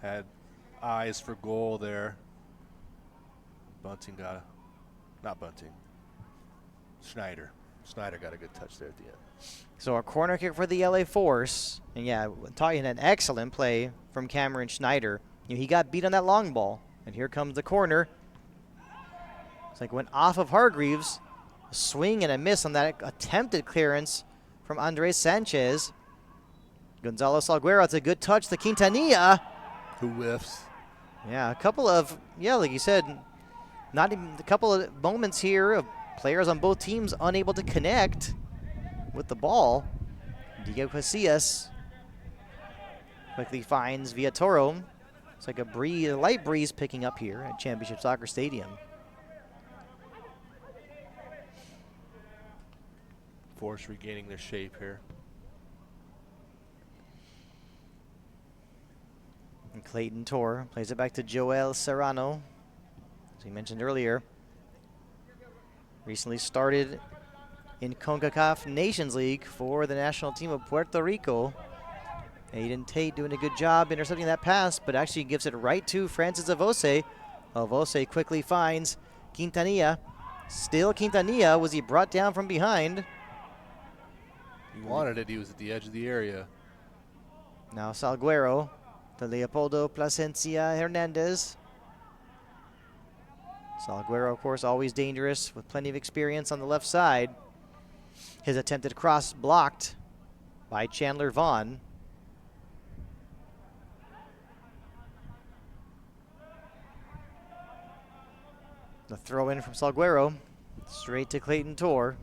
S1: had eyes for goal there. Bunting got not Bunting. Schneider got a good touch there at the end.
S6: So a corner kick for the LA Force. And yeah, talking an excellent play from Cameron Schneider. You know, he got beat on that long ball. And here comes the corner. It's like went off of Hargreaves. A swing and a miss on that attempted clearance from Andres Sanchez. Gonzalo Salguero, it's a good touch to Quintanilla.
S1: Who whiffs?
S6: Yeah, a couple of, like you said, not even a couple of moments here of players on both teams unable to connect with the ball. Diego Casillas quickly finds Villatoro. It's like a light breeze picking up here at Championship Soccer Stadium.
S1: Force regaining their shape here.
S6: And Clayton Tor plays it back to Joel Serrano. As we mentioned earlier, recently started in CONCACAF Nations League for the national team of Puerto Rico. Aiden Tate doing a good job intercepting that pass, but actually gives it right to Francis Avose. Avose quickly finds Quintanilla. Still Quintanilla. Was he brought down from behind?
S1: He wanted it. He was at the edge of the area.
S6: Now Salguero to Leopoldo Plasencia Hernandez. Salguero, of course, always dangerous with plenty of experience on the left side. His attempted cross blocked by Chandler Vaughn. The throw in from Salguero, straight to Clayton Tor.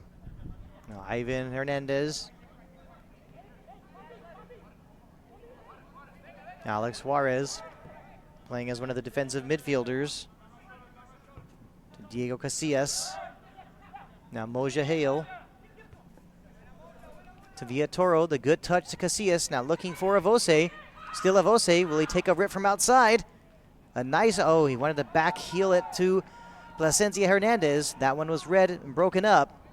S6: Now Ivan Hernandez. Alex Juarez playing as one of the defensive midfielders. To Diego Casillas. Now Moja Hale. To Villatoro, the good touch to Casillas. Now looking for Avose. Still Avose. Will he take a rip from outside? A nice, he wanted to back heel it to Plasencia Hernandez. That one was read and broken up.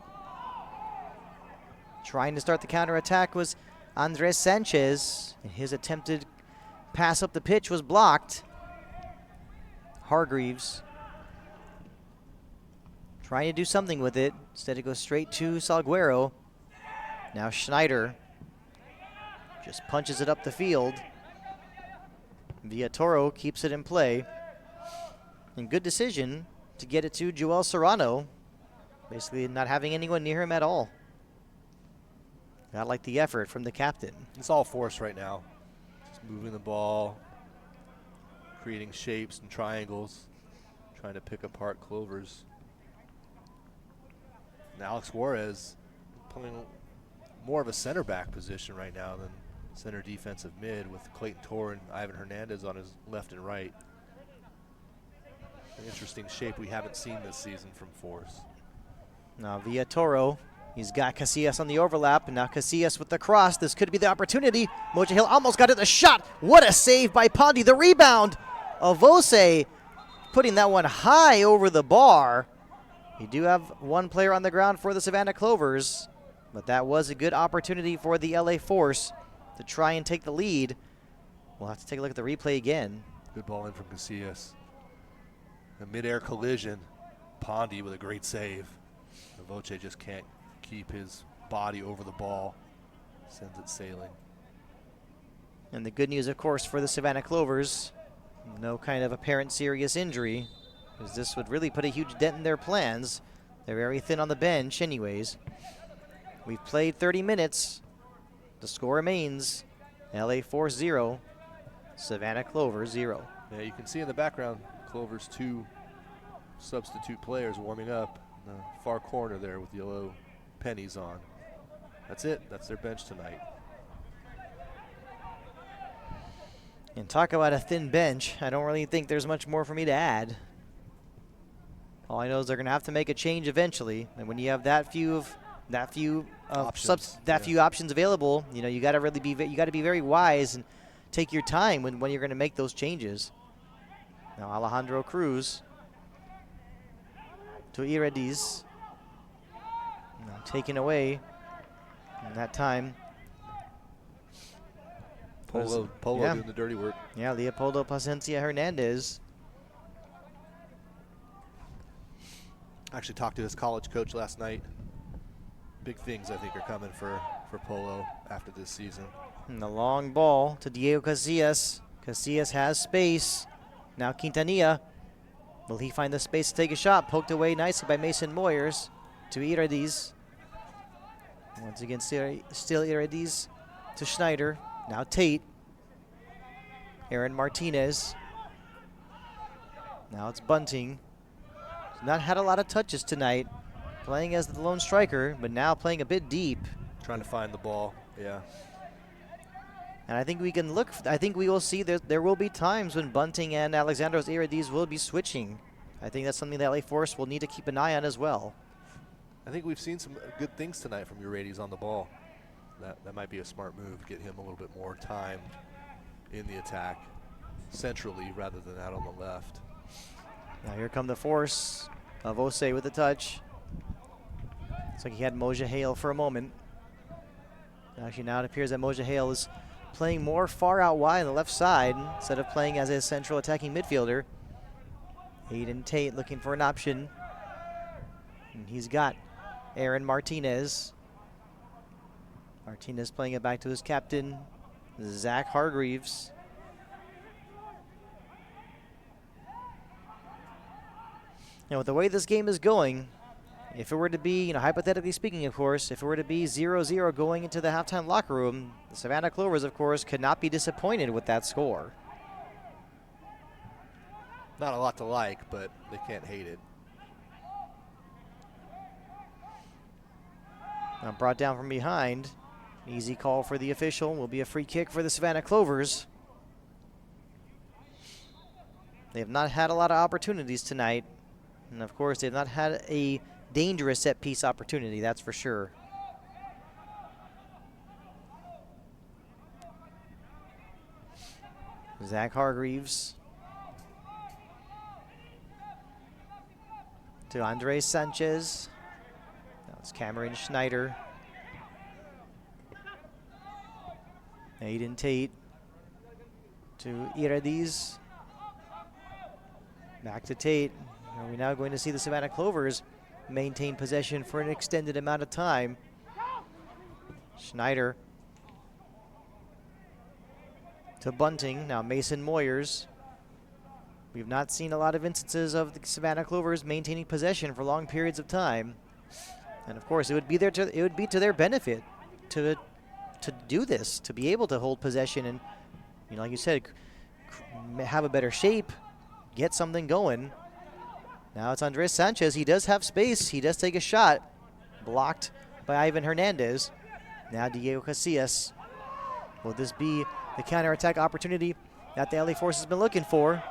S6: Trying to start the counterattack was Andres Sanchez. And his attempted pass up the pitch was blocked. Hargreaves trying to do something with it. Instead it goes straight to Salguero. Now Schneider just punches it up the field. Villatoro keeps it in play. And good decision to get it to Joel Serrano. Basically not having anyone near him at all. I like the effort from the captain.
S1: It's all force right now. Just moving the ball, creating shapes and triangles, trying to pick apart Clovers. And Alex Juarez playing more of a center back position right now than center defensive mid, with Clayton Tor and Ivan Hernandez on his left and right. An interesting shape we haven't seen this season from force.
S6: Now Villatoro, he's got Casillas on the overlap, and now Casillas with the cross. This could be the opportunity. Moja Hill almost got it, the shot. What a save by Pondy. The rebound. Avose putting that one high over the bar. You do have one player on the ground for the Savannah Clovers, but that was a good opportunity for the LA Force to try and take the lead. We'll have to take a look at the replay again.
S1: Good ball in from Casillas. A mid-air collision. Pondy with a great save. Voce just can't keep his body over the ball. Sends it sailing.
S6: And the good news, of course, for the Savannah Clovers, no kind of apparent serious injury, because this would really put a huge dent in their plans. They're very thin on the bench anyways. We've played 30 minutes. The score remains LA Force 0, Savannah Clovers 0.
S1: Yeah, you can see in the background Clovers' two substitute players warming up in the far corner there with yellow pennies on. That's it. That's their bench tonight.
S6: And talk about a thin bench. I don't really think there's much more for me to add. All I know is they're going to have to make a change eventually, and when you have that few options available, you got to really be very wise and take your time when you're going to make those changes. Now Alejandro Cruz to Iridiz. Now taken away in that time.
S1: Polo
S6: yeah.
S1: doing the dirty work.
S6: Yeah, Leopoldo Plasencia Hernandez.
S1: Actually talked to his college coach last night. Big things I think are coming for Polo after this season.
S6: And the long ball to Diego Casillas. Casillas has space. Now Quintanilla. Will he find the space to take a shot? Poked away nicely by Mason Moyers to Iridiz. Once again, still Iridiz to Schneider. Now Tate. Aaron Martinez. Now it's Bunting. He's not had a lot of touches tonight. Playing as the lone striker, but now playing a bit deep.
S1: Trying to find the ball. Yeah.
S6: And I think we can look, I think we will see there will be times when Bunting and Alexandros Iridis will be switching. I think that's something that LA Force will need to keep an eye on as well.
S1: I think we've seen some good things tonight from Urides on the ball. That might be a smart move, get him a little bit more time in the attack centrally rather than out on the left.
S6: Now here come the Force. Avose with the touch. Looks like he had Moja Hale for a moment. Actually, now it appears that Moja Hale is playing more far out wide on the left side instead of playing as a central attacking midfielder. Aiden Tate looking for an option. And he's got Aaron Martinez. Martinez playing it back to his captain, Zach Hargreaves. Now, with the way this game is going, if it were to be, hypothetically speaking, of course, if it were to be 0-0 going into the halftime locker room, the Savannah Clovers, of course, could not be disappointed with that score.
S1: Not a lot to like, but they can't hate it.
S6: Now brought down from behind. Easy call for the official. Will be a free kick for the Savannah Clovers. They have not had a lot of opportunities tonight. And of course, they've not had a dangerous set piece opportunity, that's for sure. Zach Hargreaves. To Andres Sanchez. Now it's Cameron Schneider. Aiden Tate to Iridis. Back to Tate. Are we now going to see the Savannah Clovers maintain possession for an extended amount of time? Schneider to Bunting. Now Mason Moyers. We've not seen a lot of instances of the Savannah Clovers maintaining possession for long periods of time. And of course, it would be to their benefit to do this, to be able to hold possession and, like you said, have a better shape, get something going. Now it's Andres Sanchez. He does have space. He does take a shot. Blocked by Ivan Hernandez. Now Diego Casillas. Will this be the counterattack opportunity that the LA Force has been looking for?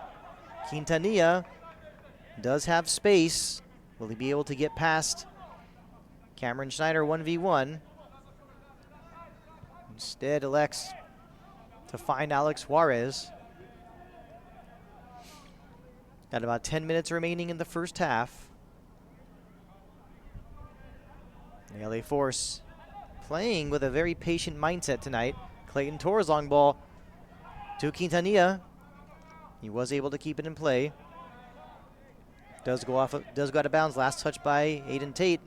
S6: Quintanilla does have space. Will he be able to get past Cameron Schneider 1v1? Instead elects to find Alex Juarez. Got about 10 minutes remaining in the first half. The LA Force playing with a very patient mindset tonight. Clayton Torres long ball to Quintanilla. He was able to keep it in play. Does go out of bounds. Last touch by Aiden Tate.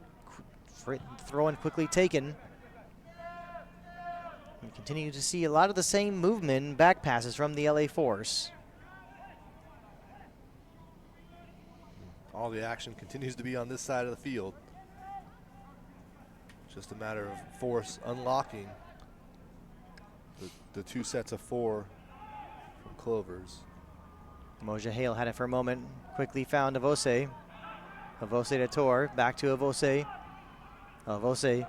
S6: Throw in quickly taken. We continue to see a lot of the same movement, back passes from the LA Force.
S1: All the action continues to be on this side of the field. It's just a matter of Force unlocking the two sets of four from Clovers.
S6: Moja Hale had it for a moment. Quickly found Avose. Avose to Tor. Back to Avose. Avose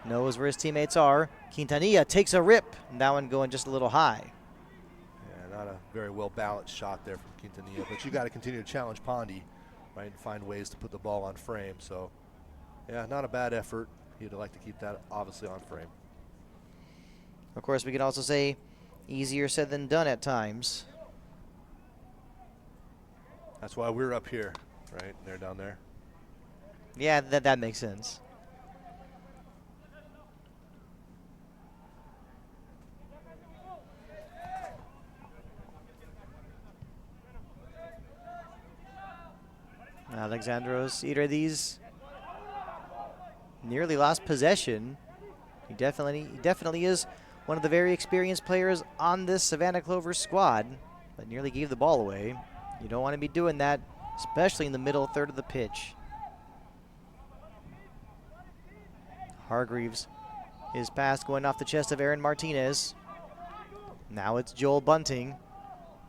S6: knows where his teammates are. Quintanilla takes a rip. And that one going just a little high.
S1: Yeah, not a very well balanced shot there from Quintanilla. But you got to continue to challenge Pondy, right, and find ways to put the ball on frame. So, yeah, not a bad effort. He'd like to keep that obviously on frame.
S6: Of course, we could also say easier said than done at times.
S1: That's why we're up here, right? They're down there.
S6: Yeah, that makes sense. Alexandros Iridis nearly lost possession. He definitely is one of the very experienced players on this Savannah Clovers squad, but nearly gave the ball away. You don't want to be doing that, especially in the middle third of the pitch. Hargreaves is pass going off the chest of Aaron Martinez. Now it's Joel Bunting.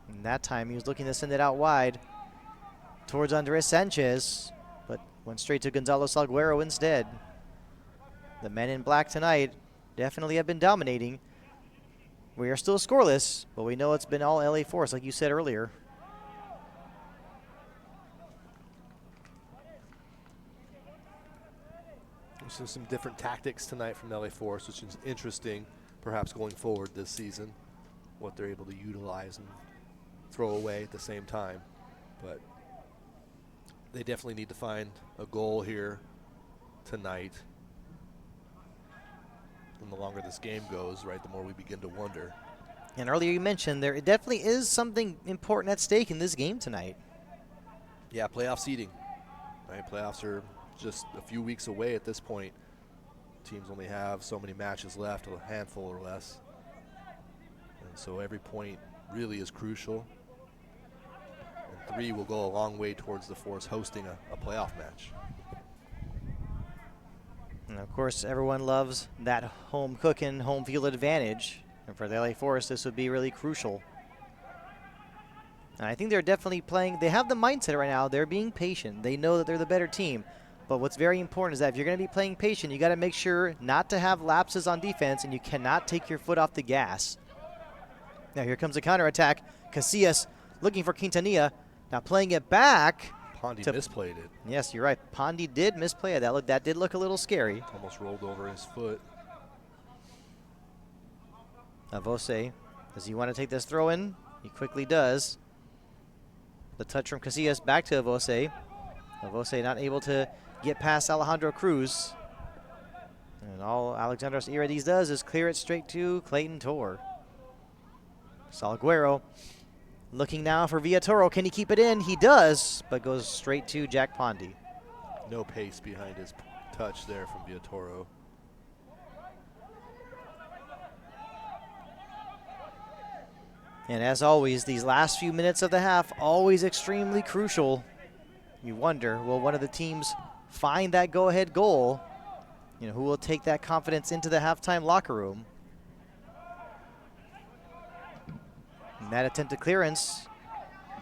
S6: And that time he was looking to send it out wide towards Andres Sanchez, but went straight to Gonzalo Salguero instead. The men in black tonight definitely have been dominating. We are still scoreless, but we know it's been all LA Force, like you said earlier.
S7: Some different tactics tonight from LA Force, which is interesting, perhaps going forward this season, what they're able to utilize and throw away at the same time. But they definitely need to find a goal here tonight. And the longer this game goes, right, the more we begin to wonder.
S6: And earlier you mentioned there definitely is something important at stake in this game tonight.
S7: Yeah, playoff seeding. Right, playoffs are just a few weeks away at this point. Teams only have so many matches left, a handful or less. And so every point really is crucial. And 3 will go a long way towards the Force hosting a playoff match.
S6: And of course, everyone loves that home cooking, home field advantage. And for the LA Force, this would be really crucial. And I think they're definitely playing, they have the mindset right now, they're being patient. They know that they're the better team. But what's very important is that if you're going to be playing patient, you got to make sure not to have lapses on defense, and you cannot take your foot off the gas. Now here comes a counterattack. Casillas looking for Quintanilla. Now playing it back.
S7: Pondy misplayed it.
S6: Yes, you're right. Pondy did misplay it. That did look a little scary.
S7: Almost rolled over his foot.
S6: Avose, does he want to take this throw in? He quickly does. The touch from Casillas back to Avose. Avose not able to get past Alejandro Cruz. And all Alexandros Irides does is clear it straight to Clayton Tor. Salguero looking now for Villatoro. Can he keep it in? He does, but goes straight to Jack Pondy.
S7: No pace behind his touch there from Villatoro.
S6: And as always, these last few minutes of the half, always extremely crucial. You wonder, will one of the teams find that go-ahead goal? You know, who will take that confidence into the halftime locker room? And that attempted clearance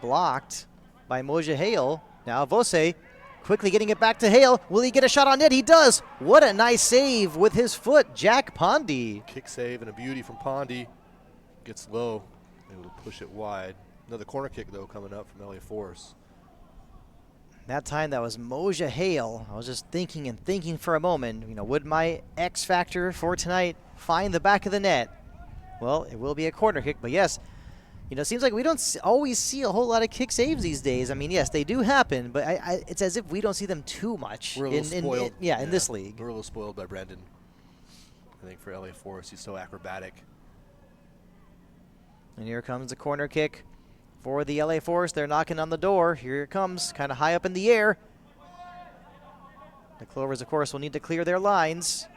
S6: blocked by Moja Hale. Now Avose quickly getting it back to Hale. Will he get a shot on net? He does. What a nice save with his foot, Jack Pondy.
S7: Kick save and a beauty from Pondy. Gets low, able to push it wide. Another corner kick, though, coming up from LA Force.
S6: That time that was Moja Hale. I was just thinking for a moment, you know, would my X factor for tonight find the back of the net? Well, it will be a corner kick, but yes, you know, it seems like we don't always see a whole lot of kick saves these days. I mean, yes, they do happen, but it's as if we don't see them too much
S7: We're a little spoiled.
S6: In this league.
S7: We're a little spoiled by Brendan. I think for LA Force, he's so acrobatic.
S6: And here comes the corner kick for the LA Force. They're knocking on the door. Here it comes, kind of high up in the air. The Clovers, of course, will need to clear their lines.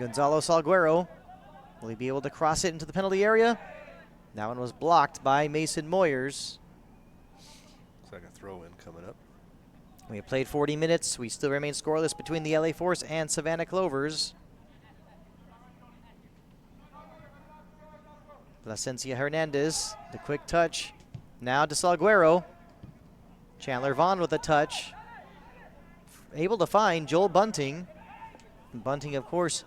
S6: Gonzalo Salguero, will he be able to cross it into the penalty area? That one was blocked by Mason Moyers.
S7: Looks like a throw-in coming up.
S6: We have played 40 minutes. We still remain scoreless between the LA Force and Savannah Clovers. Placencia Hernandez, the quick touch. Now to Salguero. Chandler Vaughn with a touch. Able to find Joel Bunting. Bunting, of course,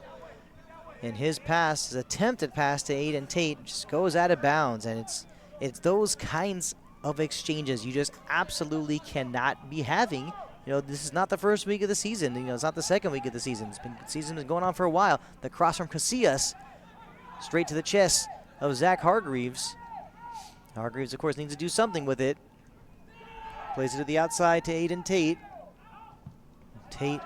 S6: in his pass, his attempted pass to Aiden Tate just goes out of bounds. And it's those kinds of exchanges you just absolutely cannot be having. You know, this is not the first week of the season. You know, it's not the second week of the season. Season has been going on for a while. The cross from Casillas, straight to the chest of Zach Hargreaves. Hargreaves, of course, needs to do something with it. Plays it to the outside to Aiden Tate. Tate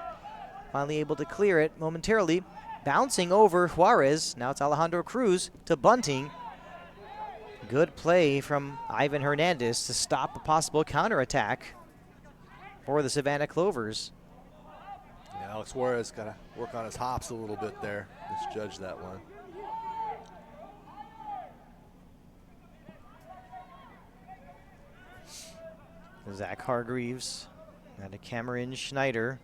S6: finally able to clear it momentarily. Bouncing over Juarez. Now it's Alejandro Cruz to Bunting. Good play from Ivan Hernandez to stop a possible counterattack for the Savannah Clovers.
S7: Yeah, Alex Juarez got to work on his hops a little bit there. Misjudged that one.
S6: Zach Hargreaves and a Cameron Schneider.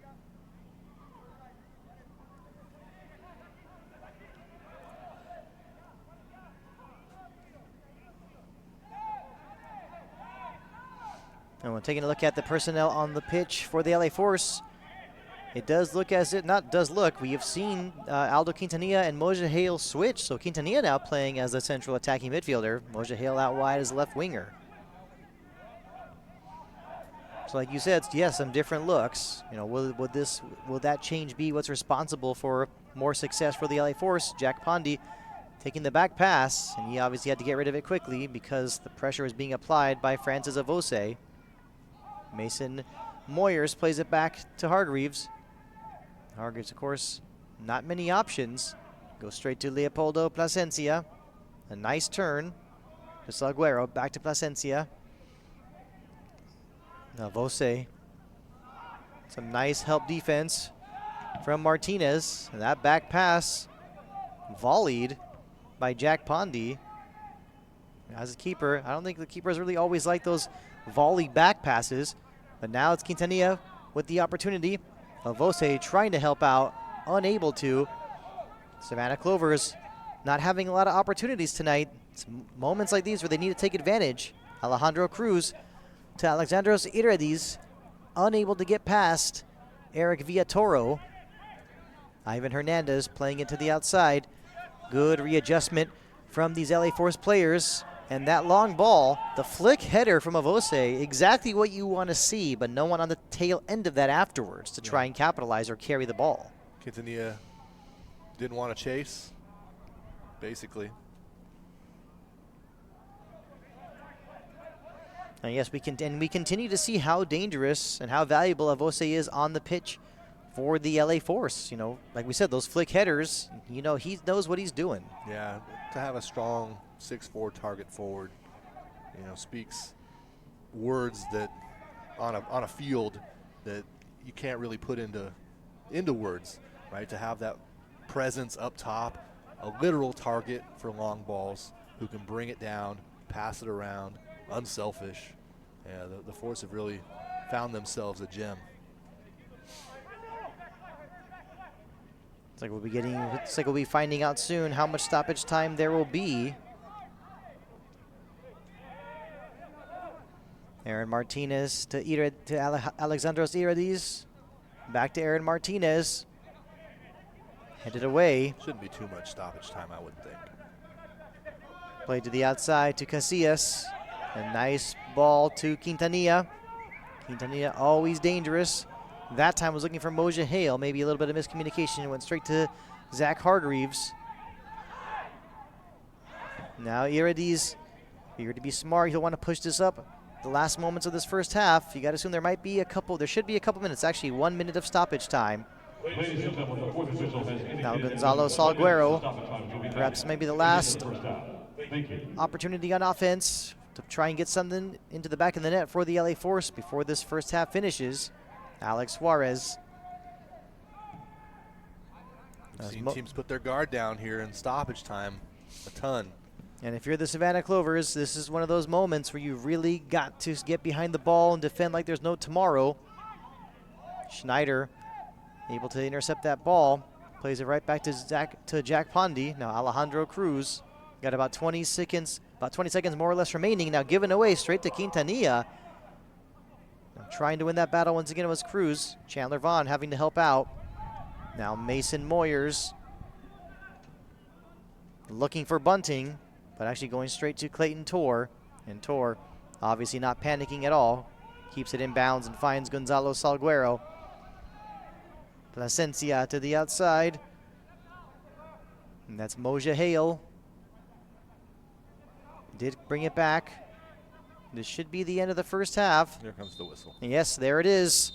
S6: And when taking a look at the personnel on the pitch for the LA Force, it does look as it not does look. We have seen Aldo Quintanilla and Moja Hale switch. So Quintanilla now playing as the central attacking midfielder. Moja Hale out wide as left winger. So like you said, yes, some different looks. You know, will that change be what's responsible for more success for the LA Force? Jack Pondy taking the back pass, and he obviously had to get rid of it quickly because the pressure was being applied by Francis Avose. Mason Moyers plays it back to Hargreaves. Hargreaves, of course, not many options. Goes straight to Leopoldo Plasencia. A nice turn to Salguero, back to Plasencia. Now Avose. Some nice help defense from Martinez. And that back pass volleyed by Jack Pondy. As a keeper, I don't think the keepers really always like those volley back passes, but now it's Quintanilla with the opportunity. Avose trying to help out, unable to. Savannah Clovers not having a lot of opportunities tonight. It's moments like these where they need to take advantage. Alejandro Cruz to Alexandros Iredis, unable to get past Eric Villatoro. Ivan Hernandez playing it to the outside. Good readjustment from these LA Force players. And that long ball, the flick header from Avose, exactly what you want to see, but no one on the tail end of that afterwards to try and capitalize or carry the ball.
S7: Quintanilla didn't want to chase, basically.
S6: And yes, we continue to see how dangerous and how valuable Avose is on the pitch for the LA Force. You know, like we said, those flick headers, you know, he knows what he's doing.
S7: Yeah, to have a strong 6'4" target forward, you know, speaks words that on a field that you can't really put into words, right? To have that presence up top, a literal target for long balls, who can bring it down, pass it around, unselfish. Yeah, the Force have really found themselves a gem.
S6: It's like we'll be finding out soon how much stoppage time there will be. Aaron Martinez to Alexandros Iredis. Back to Aaron Martinez. Headed away.
S7: Shouldn't be too much stoppage time, I would think.
S6: Played to the outside to Casillas. A nice ball to Quintanilla. Quintanilla always dangerous. That time was looking for Moja Hale. Maybe a little bit of miscommunication. Went straight to Zach Hargreaves. Now Iredis, eager to be smart. He'll want to push this up. The last moments of this first half, you got to assume there should be a couple minutes, actually 1 minute of stoppage time. Now Gonzalo Salguero, perhaps maybe the last opportunity on offense to try and get something into the back of the net for the LA Force before this first half finishes. Alex Suarez.
S7: I've seen teams put their guard down here in stoppage time a ton.
S6: And if you're the Savannah Clovers, this is one of those moments where you really got to get behind the ball and defend like there's no tomorrow. Schneider able to intercept that ball. Plays it right back to Jack Pondy. Now Alejandro Cruz got about 20 seconds more or less remaining. Now given away straight to Quintanilla. Now trying to win that battle once again was Cruz. Chandler Vaughn having to help out. Now Mason Moyers looking for Bunting, but actually going straight to Clayton Torr. And Torr obviously not panicking at all. Keeps it in bounds and finds Gonzalo Salguero. Plasencia to the outside. And that's Moja Hale. Did bring it back. This should be the end of the first half.
S7: Here comes the whistle.
S6: Yes, there it is.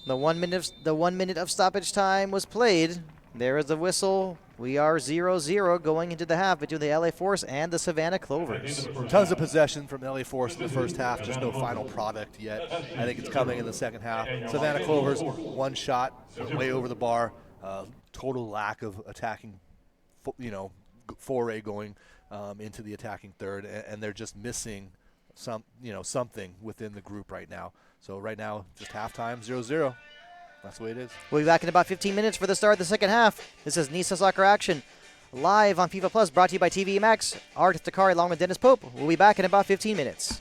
S6: The 1 minute of stoppage time was played. There is the whistle. We are 0-0 going into the half between the LA Force and the Savannah Clovers.
S7: Tons of possession from LA Force in the first half, just no final product yet. I think it's coming in the second half. Savannah Clovers, one shot, way over the bar. Total lack of attacking, foray going into the attacking third, and they're just missing something within the group right now. So right now, just halftime, 0-0. That's the way it is.
S6: We'll be back in about 15 minutes for the start of the second half. This is NISA Soccer Action, live on FIFA Plus, brought to you by TV Max. Art Takari along with Dennis Pope. We'll be back in about 15 minutes.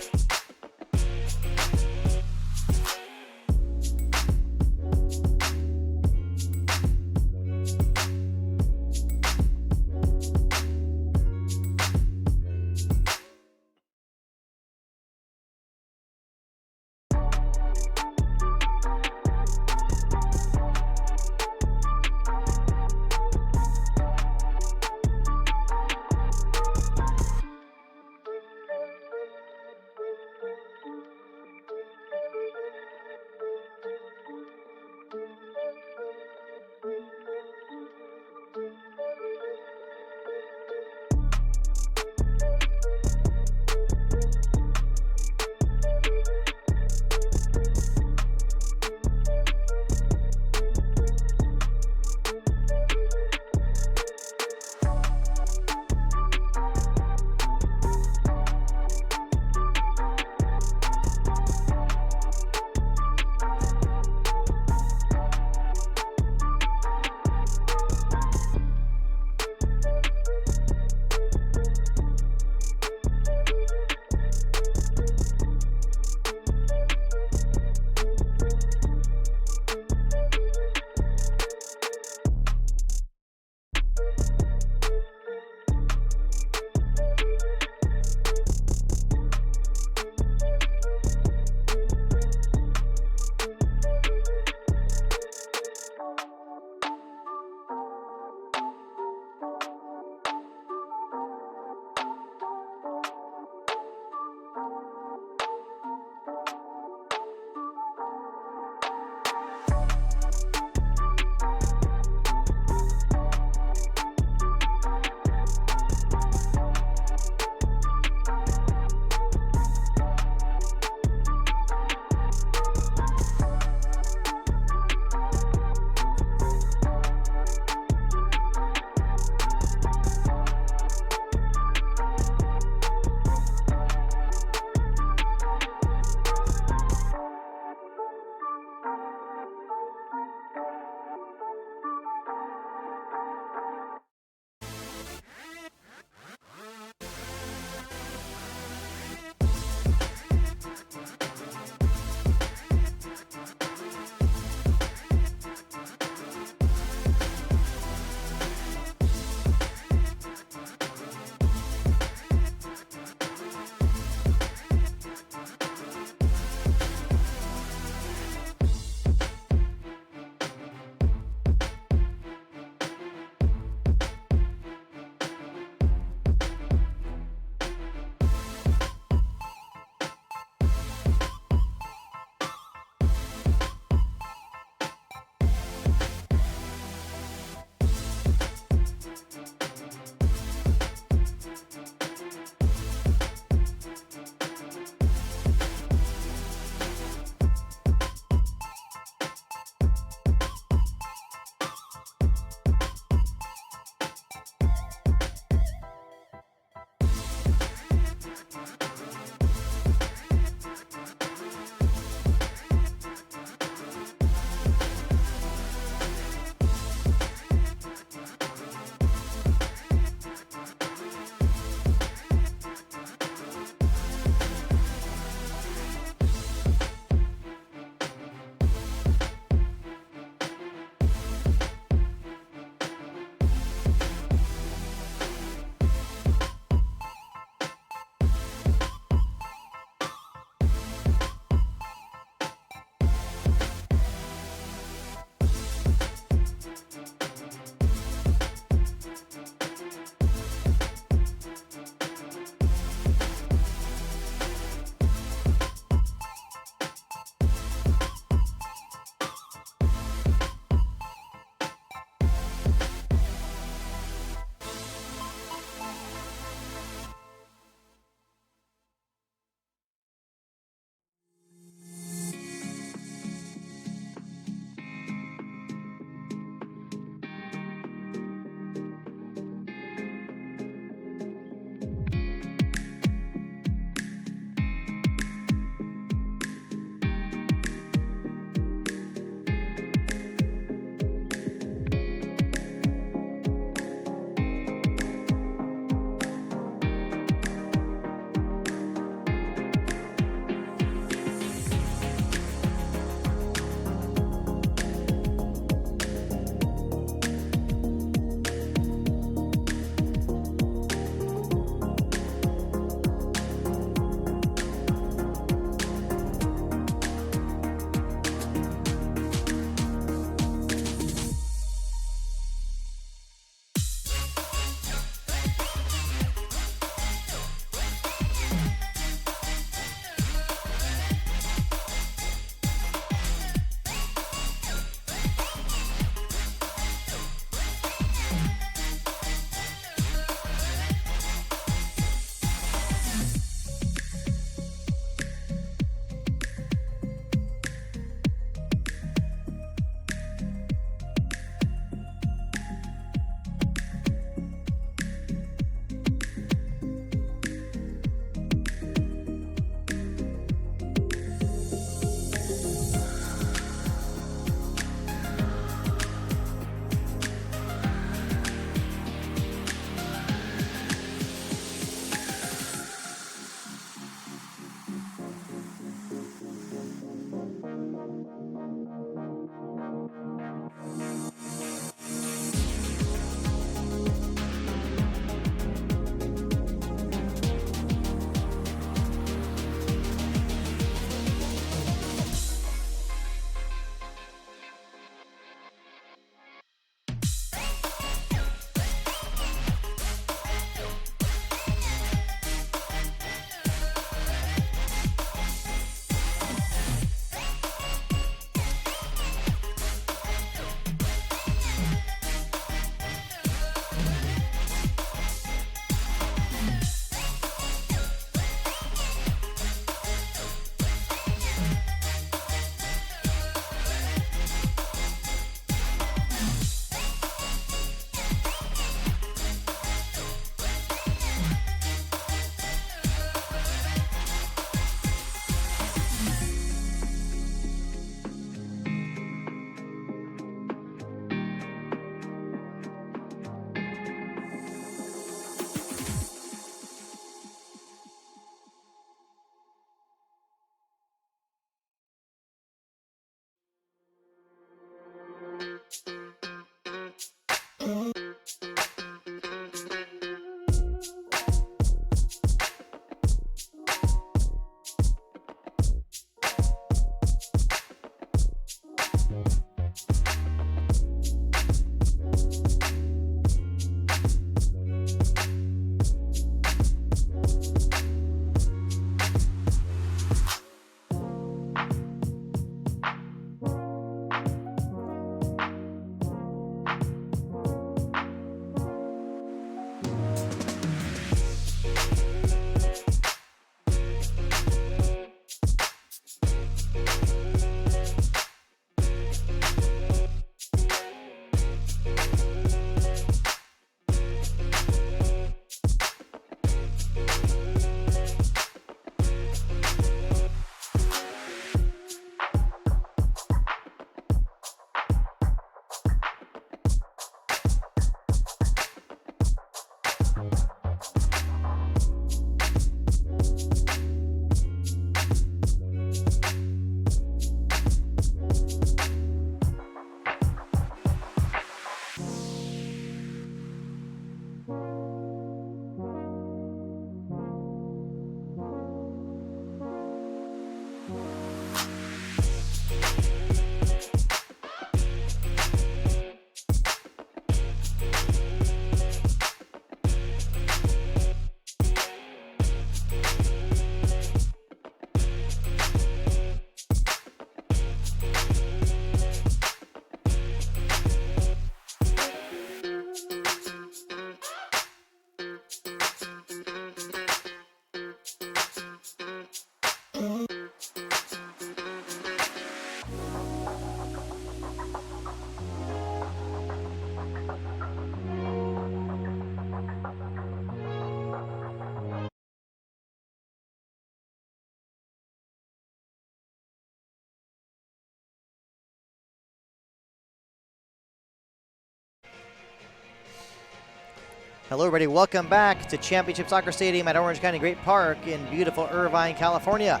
S6: Hello, everybody. Welcome back to Championship Soccer Stadium at Orange County Great Park in beautiful Irvine, California.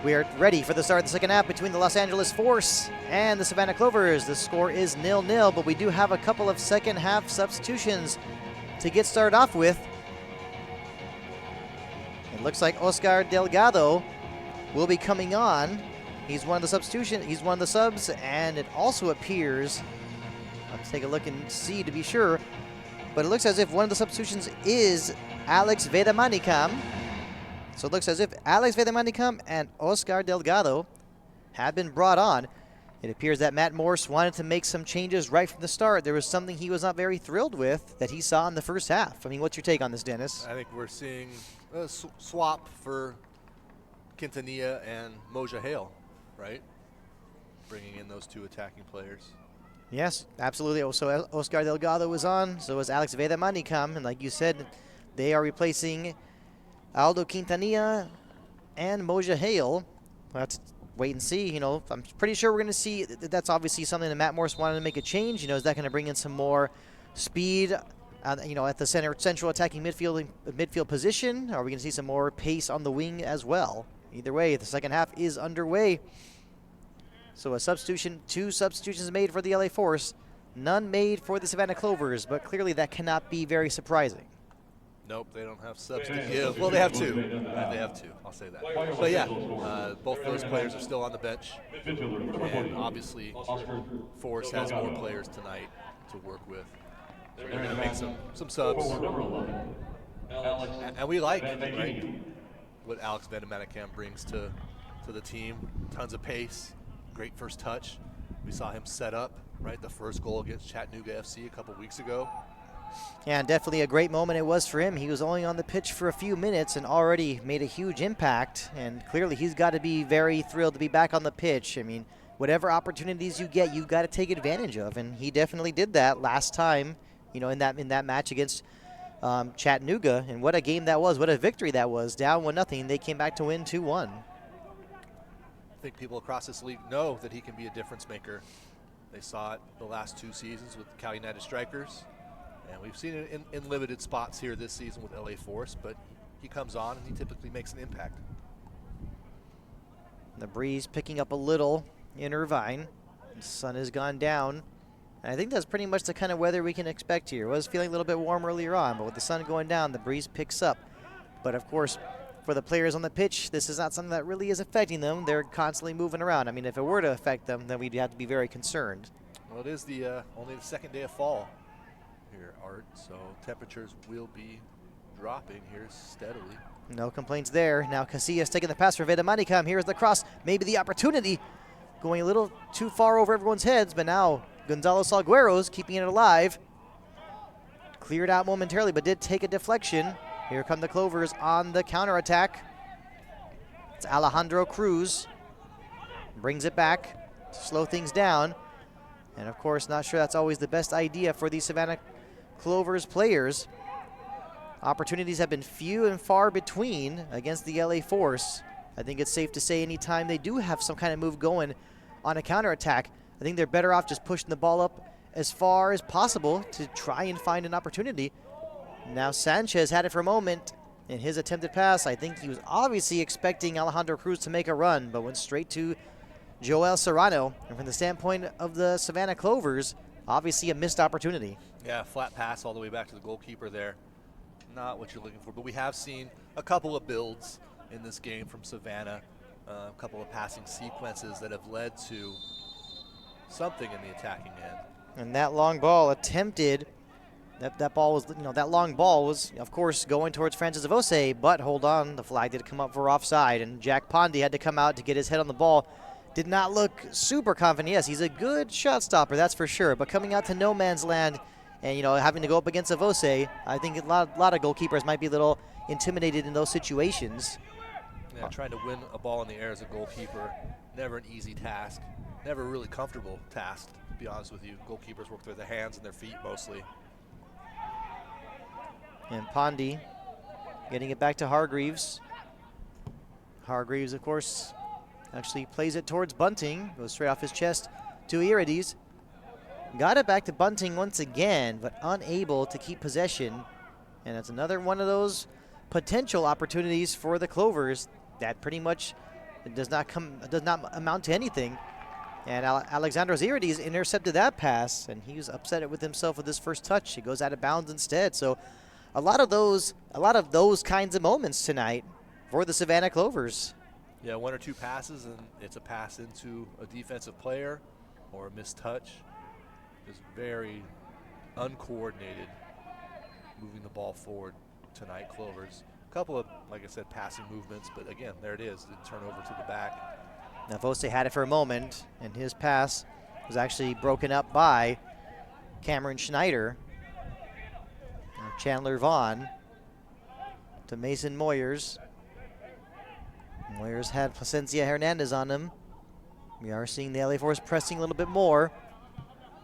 S6: We are ready for the start of the second half between the Los Angeles Force and the Savannah Clovers. The score is 0-0, but we do have a couple of second half substitutions to get started off with. It looks like Oscar Delgado will be coming on. He's one of the subs, and it also appears, let's take a look and see to be sure, but it looks as if one of the substitutions is Alex Vedamanikam. So it looks as if Alex Vedamanikam and Oscar Delgado have been brought on. It appears that Matt Morse wanted to make some changes right from the start. There was something he was not very thrilled with that he saw in the first half. I mean, what's your take on this, Dennis?
S7: I think we're seeing a swap for Quintanilla and Moja Hale, right? Bringing in those two attacking players.
S6: Yes, absolutely. So Oscar Delgado was on, so was Alex Vedamanikam, and like you said, they are replacing Aldo Quintanilla and Moja Hale. We'll have to wait and see. You know, I'm pretty sure we're going to see. That's obviously something that Matt Morse wanted to make a change. You know, is that going to bring in some more speed? You know, at the central attacking midfield position. Are we going to see some more pace on the wing as well? Either way, the second half is underway. So two substitutions made for the LA Force, none made for the Savannah Clovers, but clearly that cannot be very surprising.
S7: Nope, they don't have subs to give. Well, they have two. They have two, I'll say that. But yeah, both those players are still on the bench. And obviously, Force has more players tonight to work with. So they're going to make some subs. And we like, right, what Alex Vedamanikam brings to the team. Tons of pace, great first touch. We saw him set up, right, the first goal against Chattanooga FC a couple weeks ago.
S6: Yeah, and definitely a great moment it was for him. He was only on the pitch for a few minutes and already made a huge impact. And clearly he's got to be very thrilled to be back on the pitch. I mean, whatever opportunities you get, you've got to take advantage of. And he definitely did that last time, you know, in that match against Chattanooga. And what a game that was. What a victory that was. Down 1-0. They came back to win 2-1.
S7: I think people across this league know that he can be a difference maker. They saw it the last two seasons with Cal United Strikers. And we've seen it in limited spots here this season with LA Force, but he comes on and he typically makes an impact.
S6: The breeze picking up a little in Irvine. The sun has gone down. And I think that's pretty much the kind of weather we can expect here. It was feeling a little bit warm earlier on, but with the sun going down, the breeze picks up. But of course, for the players on the pitch, this is not something that really is affecting them. They're constantly moving around. I mean, if it were to affect them, then we'd have to be very concerned.
S7: Well, it is the only the second day of fall here, Art, so temperatures will be dropping here steadily.
S6: No complaints there. Now Casillas taking the pass for Vedamanikam. Here's the cross. Maybe the opportunity. Going a little too far over everyone's heads, but now Gonzalo Salguero's keeping it alive. Cleared out momentarily, but did take a deflection. Here come the Clovers on the counterattack. It's Alejandro Cruz. Brings it back to slow things down. And of course, not sure that's always the best idea for the Savannah Clovers players. Opportunities have been few and far between against the LA Force. I think it's safe to say anytime they do have some kind of move going on a counterattack, I think they're better off just pushing the ball up as far as possible to try and find an opportunity. Now Sanchez had it for a moment in his attempted pass. I think he was obviously expecting Alejandro Cruz to make a run, but went straight to Joel Serrano. And from the standpoint of the Savannah Clovers, obviously a missed opportunity.
S7: Yeah, flat pass all the way back to the goalkeeper there. Not what you're looking for, but we have seen a couple of builds in this game from Savannah, a couple of passing sequences that have led to something in the attacking end.
S6: And that long ball attempted, that ball was, that long ball was, of course, going towards Francis Avose, but hold on, the flag did come up for offside, and Jack Pondy had to come out to get his head on the ball. Did not look super confident. Yes, he's a good shot stopper, that's for sure, but coming out to no man's land and, having to go up against Avose, I think a lot of goalkeepers might be a little intimidated in those situations.
S7: Yeah, trying to win a ball in the air as a goalkeeper, never an easy task, never a really comfortable task, to be honest with you. Goalkeepers work with their hands and their feet mostly.
S6: And Pondy getting it back to Hargreaves. Hargreaves, of course, actually plays it towards Bunting. Goes straight off his chest to Irides. Got it back to Bunting once again, but unable to keep possession. And it's another one of those potential opportunities for the Clovers that pretty much does not amount to anything. And Alexandros Irides intercepted that pass, and he was upset with himself with his first touch. He goes out of bounds instead. So a lot of those kinds of moments tonight for the Savannah Clovers.
S7: Yeah, 1 or 2 passes, and it's a pass into a defensive player or a missed touch. Just very uncoordinated moving the ball forward tonight, Clovers. A couple of, like I said, passing movements, but again, there it is, the turnover to the back.
S6: Now, Vose had it for a moment, and his pass was actually broken up by Cameron Schneider. Chandler Vaughn to Mason Moyers. Moyers had Placencia Hernandez on him. We are seeing the LA Force pressing a little bit more.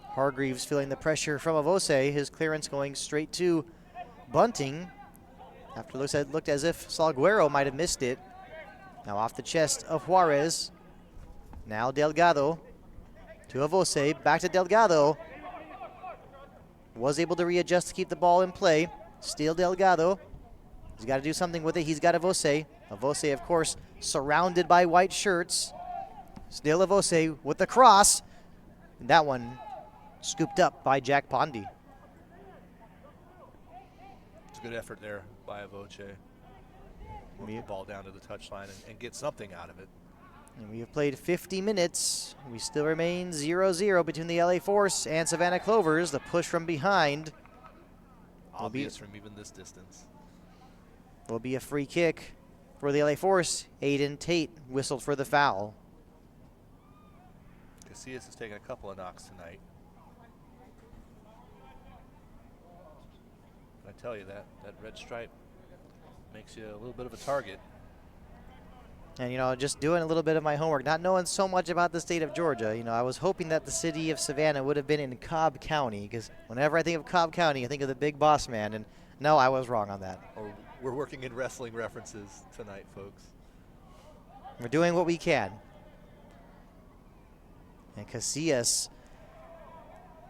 S6: Hargreaves feeling the pressure from Avose. His clearance going straight to Bunting. After it looked as if Salguero might have missed it. Now off the chest of Juarez. Now Delgado to Avose. Back to Delgado. Was able to readjust to keep the ball in play. Still Delgado. He's got to do something with it. He's got Avose. Avose, of course, surrounded by white shirts. Still Avose with the cross. And that one scooped up by Jack Pondy.
S7: It's a good effort there by Avoce. Move the ball down to the touchline and get something out of it.
S6: And we have played 50 minutes. We still remain 0-0 between the LA Force and Savannah Clovers. The push from behind
S7: Obvious from even this distance.
S6: will be a free kick for the LA Force. Aiden Tate whistled for the foul.
S7: Casillas has taken a couple of knocks tonight. I tell you, that red stripe makes you a little bit of a target.
S6: And, just doing a little bit of my homework, not knowing so much about the state of Georgia, I was hoping that the city of Savannah would have been in Cobb County, because whenever I think of Cobb County, I think of the Big Boss Man, and no, I was wrong on that.
S7: Or we're working in wrestling references tonight, folks.
S6: We're doing what we can. And Casillas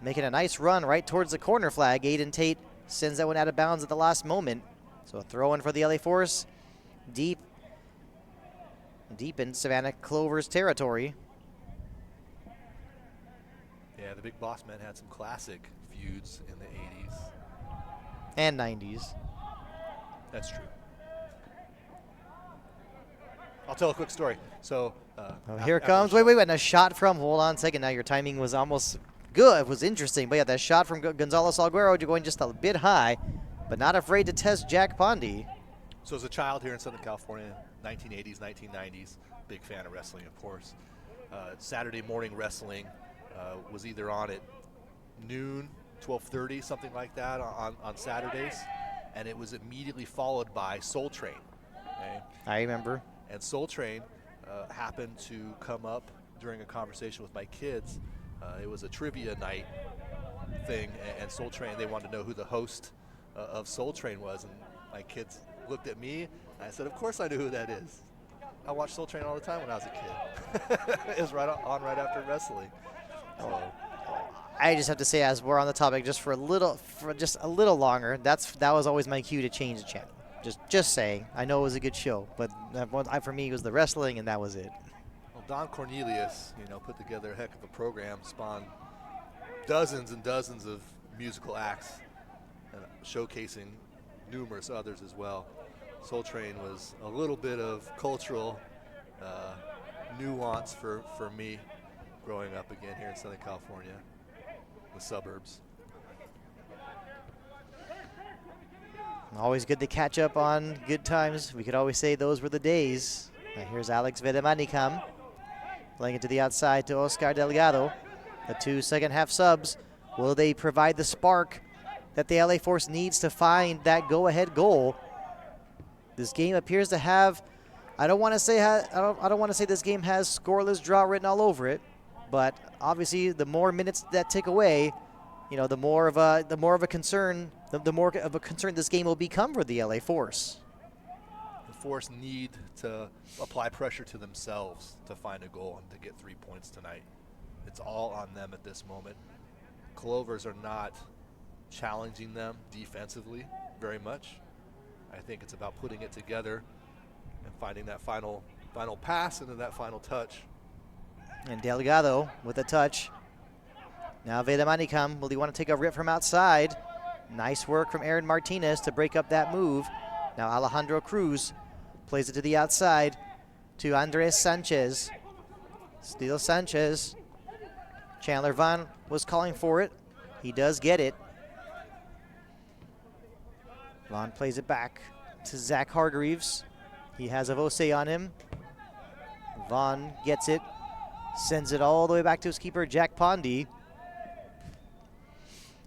S6: making a nice run right towards the corner flag. Aiden Tate sends that one out of bounds at the last moment. So a throw in for the LA Force, deep in Savannah Clovers territory.
S7: Yeah, the Big Boss Man had some classic feuds in the 80s.
S6: And 90s.
S7: That's true. I'll tell a quick story. So
S6: Here it comes. Wait. And a shot from, hold on a second. Now your timing was almost good. It was interesting. But yeah, that shot from Gonzalo Salguero going just a bit high, but not afraid to test Jack Pondy.
S7: So as a child here in Southern California, 1980s, 1990s, big fan of wrestling, of course. Saturday morning wrestling was either on at noon, 12:30, something like that on Saturdays, and it was immediately followed by Soul Train. Okay?
S6: I remember.
S7: And Soul Train happened to come up during a conversation with my kids. It was a trivia night thing, and Soul Train, they wanted to know who the host of Soul Train was, and my kids looked at me, and I said, of course I knew who that is. I watched Soul Train all the time when I was a kid. It was right after wrestling. So,
S6: I just have to say, as we're on the topic, just a little longer, that was always my cue to change the channel. Just saying. I know it was a good show, but for me, it was the wrestling, and that was it.
S7: well, Don Cornelius, put together a heck of a program, spawned dozens and dozens of musical acts, showcasing numerous others as well. Soul Train was a little bit of cultural nuance for me growing up again here in Southern California, the suburbs.
S6: Always good to catch up on good times. We could always say those were the days. Now here's Alex Vedemanicam playing it to the outside to Oscar Delgado. The 2 second-half subs. Will they provide the spark that the LA Force needs to find that go-ahead goal? This game appears to have, I don't want to say this game has scoreless draw written all over it, but obviously the more minutes that tick away, the more of a concern this game will become for the LA Force.
S7: The Force need to apply pressure to themselves to find a goal and to get 3 points tonight. It's all on them at this moment. Clovers are not challenging them defensively. very much. I think it's about putting it together and finding that final pass and then that final touch.
S6: And Delgado with a touch. Now Vedamanikam, will he want to take a rip from outside? Nice work from Aaron Martinez to break up that move. Now Alejandro Cruz plays it to the outside to Andres Sanchez. Steal Sanchez. Chandler Vaughn was calling for it. He does get it. Vaughn plays it back to Zach Hargreaves. He has Avose on him. Vaughn gets it, sends it all the way back to his keeper, Jack Pondy.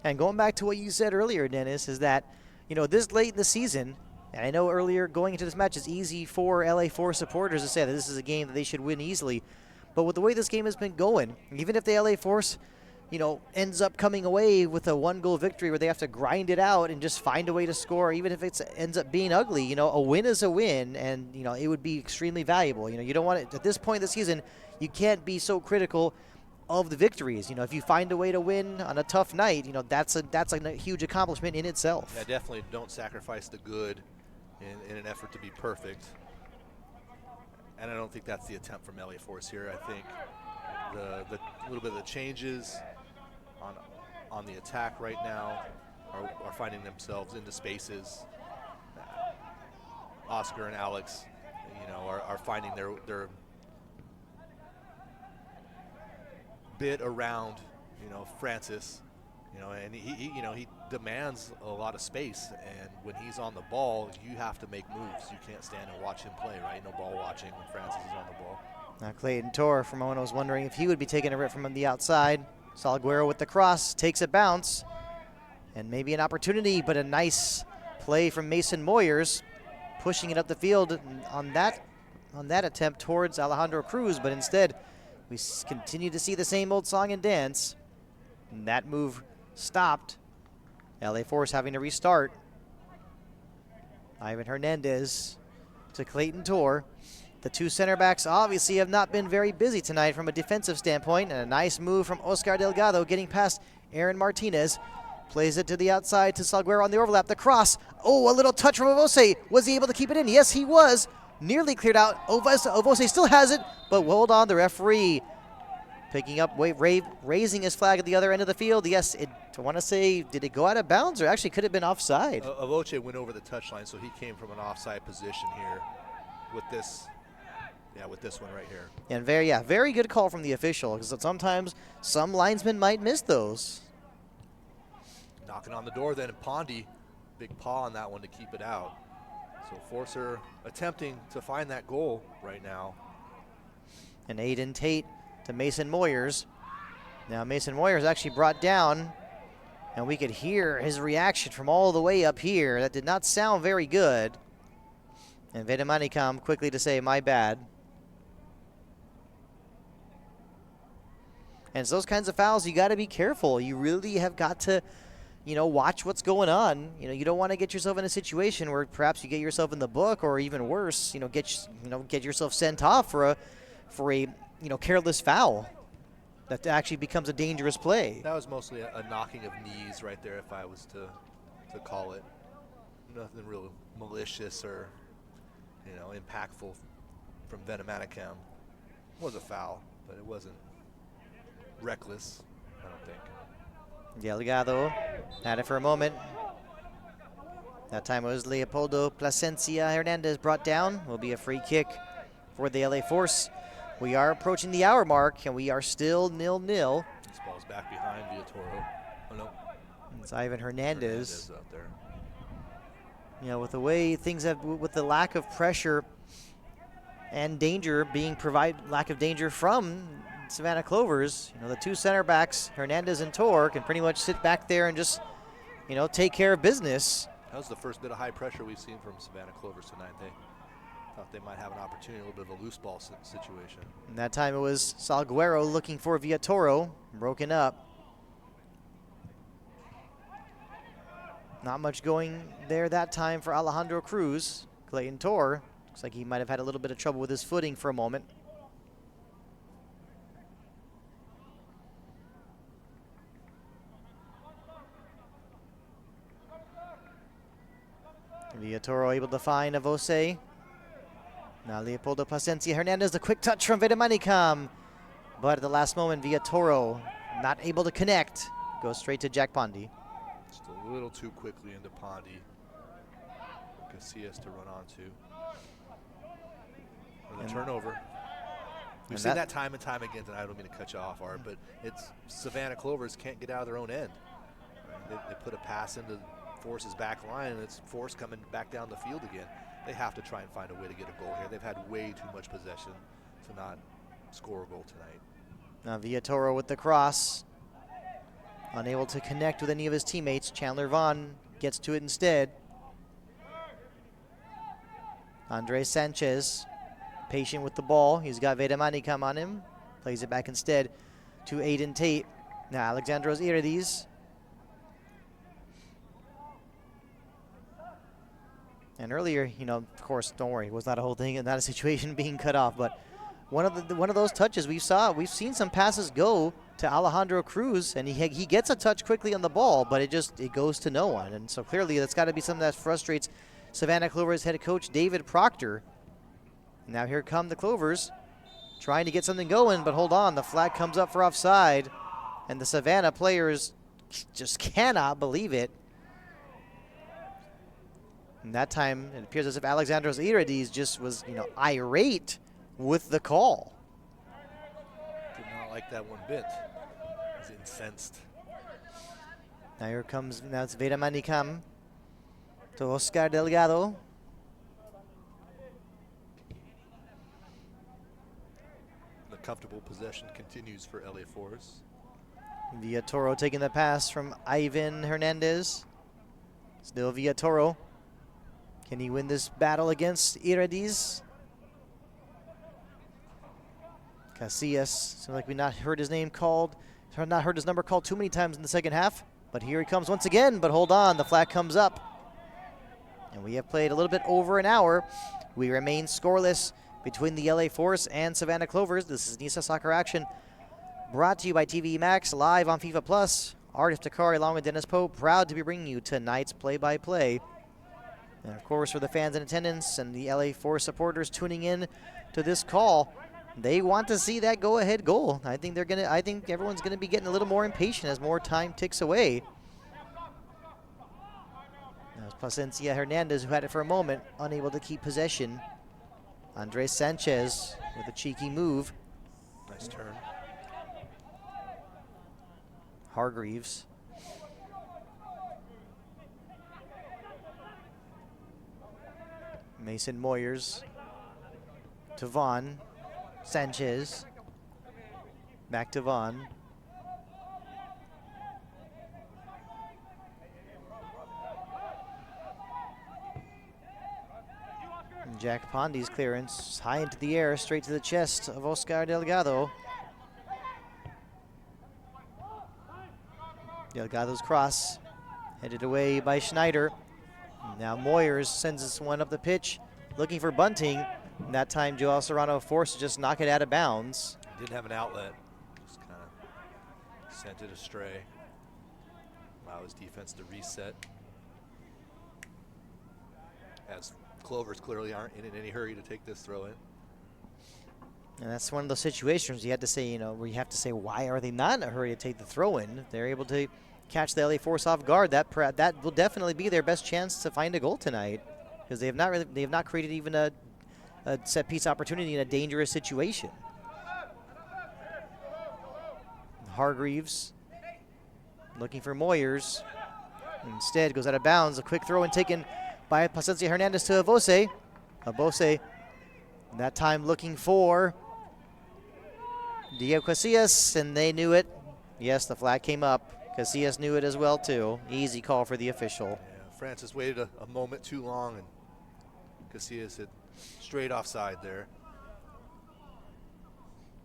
S6: And going back to what you said earlier, Dennis, is that, you know, this late in the season, and I know earlier going into this match, it's easy for LA Force supporters to say that this is a game that they should win easily. But with the way this game has been going, even if the LA Force, you know, ends up coming away with a 1-goal victory where they have to grind it out and just find a way to score, even if it ends up being ugly, you know, a win is a win, and, you know, it would be extremely valuable. You know, you don't want it, at this point in the season, you can't be so critical of the victories. You know, if you find a way to win on a tough night, you know, that's a huge accomplishment in itself.
S7: Yeah, definitely don't sacrifice the good in an effort to be perfect. And I don't think that's the attempt from LA Force here. I think the little bit of the changes on the attack right now are finding themselves into spaces. Oscar and Alex, you know, are finding their bit around, you know, Francis, you know, and he demands a lot of space, and when he's on the ball, you have to make moves. You can't stand and watch him play, right? No ball watching when Francis is on the ball.
S6: Now Clayton Torr, for a moment, was wondering if he would be taking a rip from the outside. Salguero with the cross, takes a bounce, and maybe an opportunity, but a nice play from Mason Moyers, pushing it up the field on that attempt towards Alejandro Cruz, but instead we continue to see the same old song and dance. And that move stopped. LA Force having to restart. Ivan Hernandez to Clayton Torr. The two center backs obviously have not been very busy tonight from a defensive standpoint, and a nice move from Oscar Delgado getting past Aaron Martinez. Plays it to the outside to Salguero on the overlap. The cross. Oh, a little touch from Avose. Was he able to keep it in? Yes, he was. Nearly cleared out. Avose still has it, but hold on, the referee picking up, raising his flag at the other end of the field. Yes, I want to say, did it go out of bounds, or actually could have been offside?
S7: Avoce went over the touchline, so he came from an offside position here with this. Yeah, with this one right here.
S6: And very good call from the official, because sometimes some linesmen might miss those.
S7: Knocking on the door then, and Pondy, big paw on that one to keep it out. So Forcer attempting to find that goal right now.
S6: And Aiden Tate to Mason Moyers. Now Mason Moyers actually brought down, and we could hear his reaction from all the way up here. That did not sound very good. And Vedamanikam quickly to say, my bad. And it's those kinds of fouls, you got to be careful. You really have got to, you know, watch what's going on. You know, you don't want to get yourself in a situation where perhaps you get yourself in the book, or even worse, get yourself sent off for a careless foul that actually becomes a dangerous play.
S7: That was mostly a knocking of knees right there, if I was to call it. Nothing real malicious or, you know, impactful from Vedamanikam. It was a foul, but it wasn't reckless, I don't think.
S6: Delgado had it for a moment. That time it was Leopoldo Plasencia Hernandez brought down. Will be a free kick for the LA Force. We are approaching the hour mark, and we are still 0-0.
S7: This ball's back behind Villatoro. Oh, no.
S6: It's Ivan Hernandez.
S7: Out there.
S6: You know, with the way things have, with the lack of pressure and danger being lack of danger from Savannah Clovers, you know, the two center backs, Hernandez and Torr, can pretty much sit back there and just, you know, take care of business.
S7: That was the first bit of high pressure we've seen from Savannah Clovers tonight. They thought they might have an opportunity, a little bit of a loose ball situation.
S6: And that time it was Salguero looking for Villatoro, broken up. Not much going there that time for Alejandro Cruz. Clayton Torr, looks like he might have had a little bit of trouble with his footing for a moment. Villatoro able to find Avose. Now Leopoldo Plasencia Hernandez, the quick touch from Vedamanicam. But at the last moment, Villatoro not able to connect. Goes straight to Jack Pondy.
S7: Just a little too quickly into Pondy. Casillas to run onto. And the turnover. We've seen that time and time again tonight. I don't mean to cut you off, Art, but it's Savannah Clovers can't get out of their own end. They put a pass into Force's back line, and it's Force coming back down the field again. They have to try and find a way to get a goal here. They've had way too much possession to not score a goal tonight.
S6: Now Villatoro with the cross. Unable to connect with any of his teammates. Chandler Vaughn gets to it instead. Andres Sanchez, patient with the ball. He's got Vedamanicam on him. Plays it back instead to Aiden Tate. Now Alexandros Irides. And earlier, you know, of course, don't worry, it was not a whole thing and not a situation being cut off, but one of those touches we've seen some passes go to Alejandro Cruz, and he gets a touch quickly on the ball, but it goes to no one. And so clearly that's got to be something that frustrates Savannah Clovers head coach David Proctor. Now here come the Clovers trying to get something going, but hold on, the flag comes up for offside, and the Savannah players just cannot believe it. And that time, it appears as if Alexandros Irides just was, you know, irate with the call.
S7: Did not like that one bit. He's incensed.
S6: Now here comes, now it's Vedamanicam to Oscar Delgado.
S7: The comfortable possession continues for LA Force.
S6: Villatoro taking the pass from Ivan Hernandez. Still Villatoro. Can he win this battle against Irides? Casillas, seems like we not heard his name called, not heard his number called too many times in the second half. But here he comes once again, but hold on, the flag comes up. And we have played a little bit over an hour. We remain scoreless between the LA Force and Savannah Clovers. This is NISA Soccer Action, brought to you by TV Max, live on FIFA Plus. Art Iftikhari along with Dennis Pope, proud to be bringing you tonight's play-by-play. And of course, for the fans in attendance and the LA Force supporters tuning in to this call, they want to see that go-ahead goal. I think everyone's gonna be getting a little more impatient as more time ticks away. Now it's Plasencia Hernandez, who had it for a moment, unable to keep possession. Andres Sanchez with a cheeky move.
S7: Nice turn.
S6: Hargreaves. Mason Moyers to Vaughn. Sanchez. Back to Vaughn. And Jack Pondy's clearance high into the air, straight to the chest of Oscar Delgado. Delgado's cross headed away by Schneider. Now Moyers sends this one up the pitch, looking for Bunting. And that time, Joel Serrano forced to just knock it out of bounds.
S7: Didn't have an outlet. Just kind of sent it astray. Allow his defense to reset. As Clovers clearly aren't in any hurry to take this throw in.
S6: And that's one of those situations you have to say, you know, where you have to say, why are they not in a hurry to take the throw in? If they're able to catch the LA Force off guard, that will definitely be their best chance to find a goal tonight, because they have not created even a set piece opportunity in a dangerous situation. Hargreaves looking for Moyers. Instead goes out of bounds. A quick throw and taken by Plasencia Hernandez to Avose. Avose that time looking for Diego Casillas, and they knew it. Yes, the flag came up. Casillas knew it as well too. Easy call for the official.
S7: Yeah, Francis waited a moment too long, and Casillas hit straight offside there.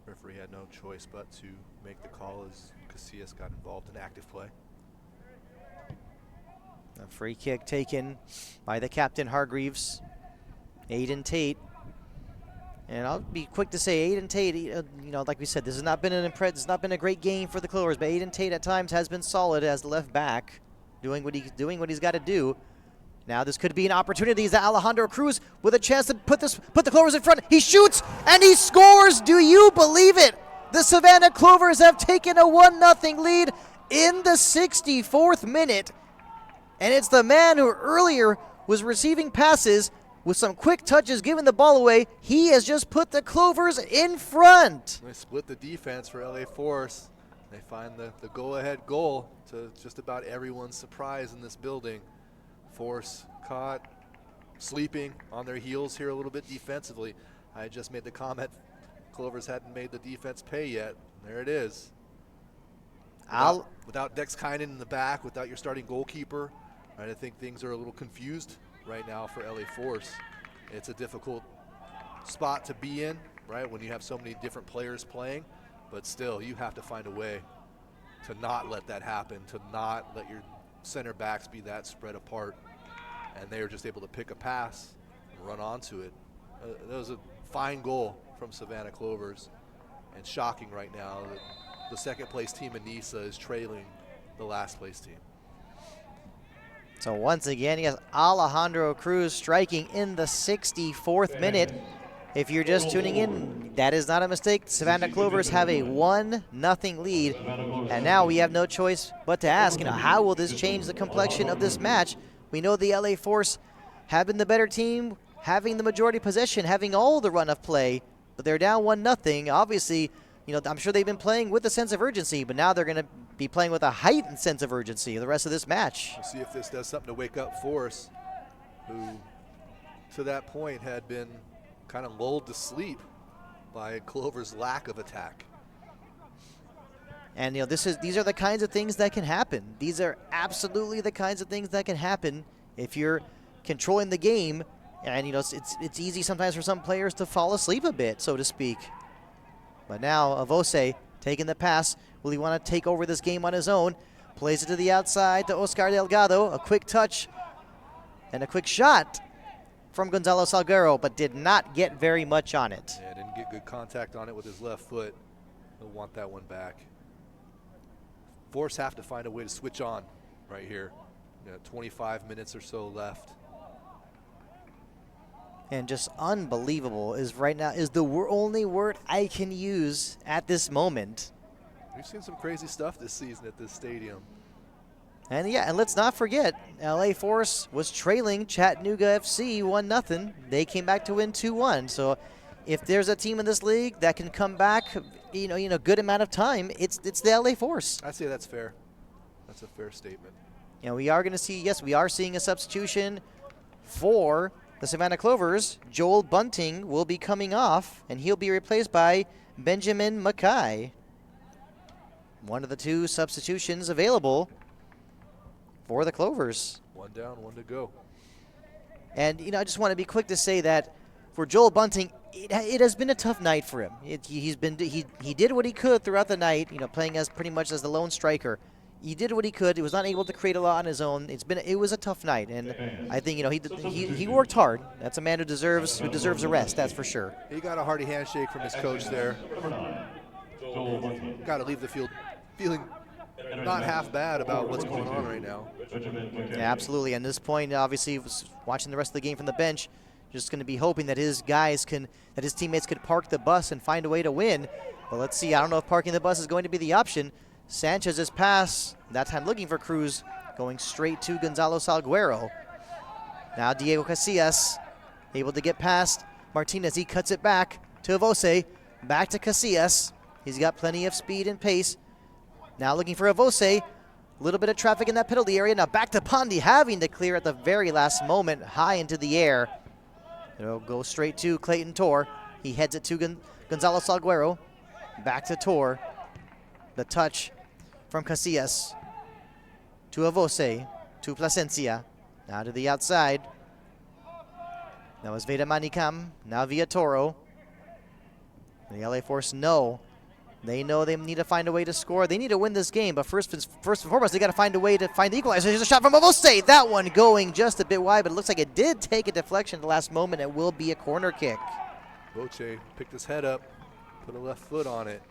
S7: Referee had no choice but to make the call as Casillas got involved in active play.
S6: A free kick taken by the captain, Hargreaves. Aiden Tate. And I'll be quick to say, Aiden Tate, you know, like we said, this has not been a great game for the Clovers, but Aiden Tate at times has been solid as the left back, doing what he's got to do. Now this could be an opportunity as Alejandro Cruz with a chance to put the Clovers in front. He shoots and he scores. Do you believe it? The Savannah Clovers have taken a 1-0 lead in the 64th minute. And it's the man who earlier was receiving passes with some quick touches, giving the ball away. He has just put the Clovers in front.
S7: They split the defense for LA Force. They find the go-ahead goal to just about everyone's surprise in this building. Force caught sleeping on their heels here a little bit defensively. I just made the comment Clovers hadn't made the defense pay yet. There it is. Without Dex Kynan in the back, without your starting goalkeeper, right, I think things are a little confused right now for LA Force. It's a difficult spot to be in, right, when you have so many different players playing, but still you have to find a way to not let that happen, to not let your center backs be that spread apart. And they were just able to pick a pass and run onto it. That was a fine goal from Savannah Clovers, and shocking right now that the second place team in NISA is trailing the last place team.
S6: So once again, he has Alejandro Cruz striking in the 64th minute. If you're just tuning in, that is not a mistake. Savannah Clovers have a 1-0 lead, and now we have no choice but to ask, how will this change the complexion of this match? We know the LA Force have been the better team, having the majority possession, having all the run of play, but they're down 1-0. Obviously, I'm sure they've been playing with a sense of urgency, but now they're going to be playing with a heightened sense of urgency the rest of this match.
S7: We'll see if this does something to wake up Force, who to that point had been kind of lulled to sleep by Clover's lack of attack.
S6: And these are the kinds of things that can happen. These are absolutely the kinds of things that can happen if you're controlling the game. And it's easy sometimes for some players to fall asleep a bit, so to speak. But now Avose taking the pass. Will he want to take over this game on his own? Plays it to the outside to Oscar Delgado. A quick touch and a quick shot from Gonzalo Salguero, but did not get very much on it.
S7: Yeah, didn't get good contact on it with his left foot. He'll want that one back. Force have to find a way to switch on right here. 25 minutes or so left.
S6: And just unbelievable is right now is the only word I can use at this moment.
S7: We've seen some crazy stuff this season at this stadium.
S6: And and let's not forget, LA Force was trailing Chattanooga FC 1-0. They came back to win 2-1. So if there's a team in this league that can come back, in a good amount of time, it's the LA Force.
S7: I'd say that's fair. That's a fair statement.
S6: We are going to see, we are seeing a substitution for the Savannah Clovers. Joel Bunting will be coming off, and he'll be replaced by Benjamin Mackay. One of the two substitutions available for the Clovers.
S7: One down, one to go.
S6: And, I just want to be quick to say that for Joel Bunting, it has been a tough night for him. He did what he could throughout the night, playing as pretty much as the lone striker. He did what he could. He was not able to create a lot on his own. It was a tough night, and I think he worked hard. That's a man who deserves a rest. That's for sure.
S7: He got a hearty handshake from his coach there. Got to leave the field feeling not half bad about what's going on right now.
S6: Yeah, absolutely. And at this point, obviously, watching the rest of the game from the bench, just going to be hoping that his teammates could park the bus and find a way to win. But let's see. I don't know if parking the bus is going to be the option. Sanchez's pass, that time looking for Cruz, going straight to Gonzalo Salguero. Now Diego Casillas able to get past Martinez. He cuts it back to Avose. Back to Casillas. He's got plenty of speed and pace. Now looking for Avose. A little bit of traffic in that penalty area. Now back to Pondy, having to clear at the very last moment, high into the air. It'll go straight to Clayton Tor. He heads it to Gonzalo Salguero. Back to Tor. The touch from Casillas to Avose, to Plasencia. Now to the outside. That was Veda Manicam. Now via Toro. The LA Force They know they need to find a way to score. They need to win this game, but first and foremost, they got to find a way to find the equalizer. Here's a shot from Avose. That one going just a bit wide, but it looks like it did take a deflection at the last moment. It will be a corner kick.
S7: Boche picked his head up, put a left foot on it.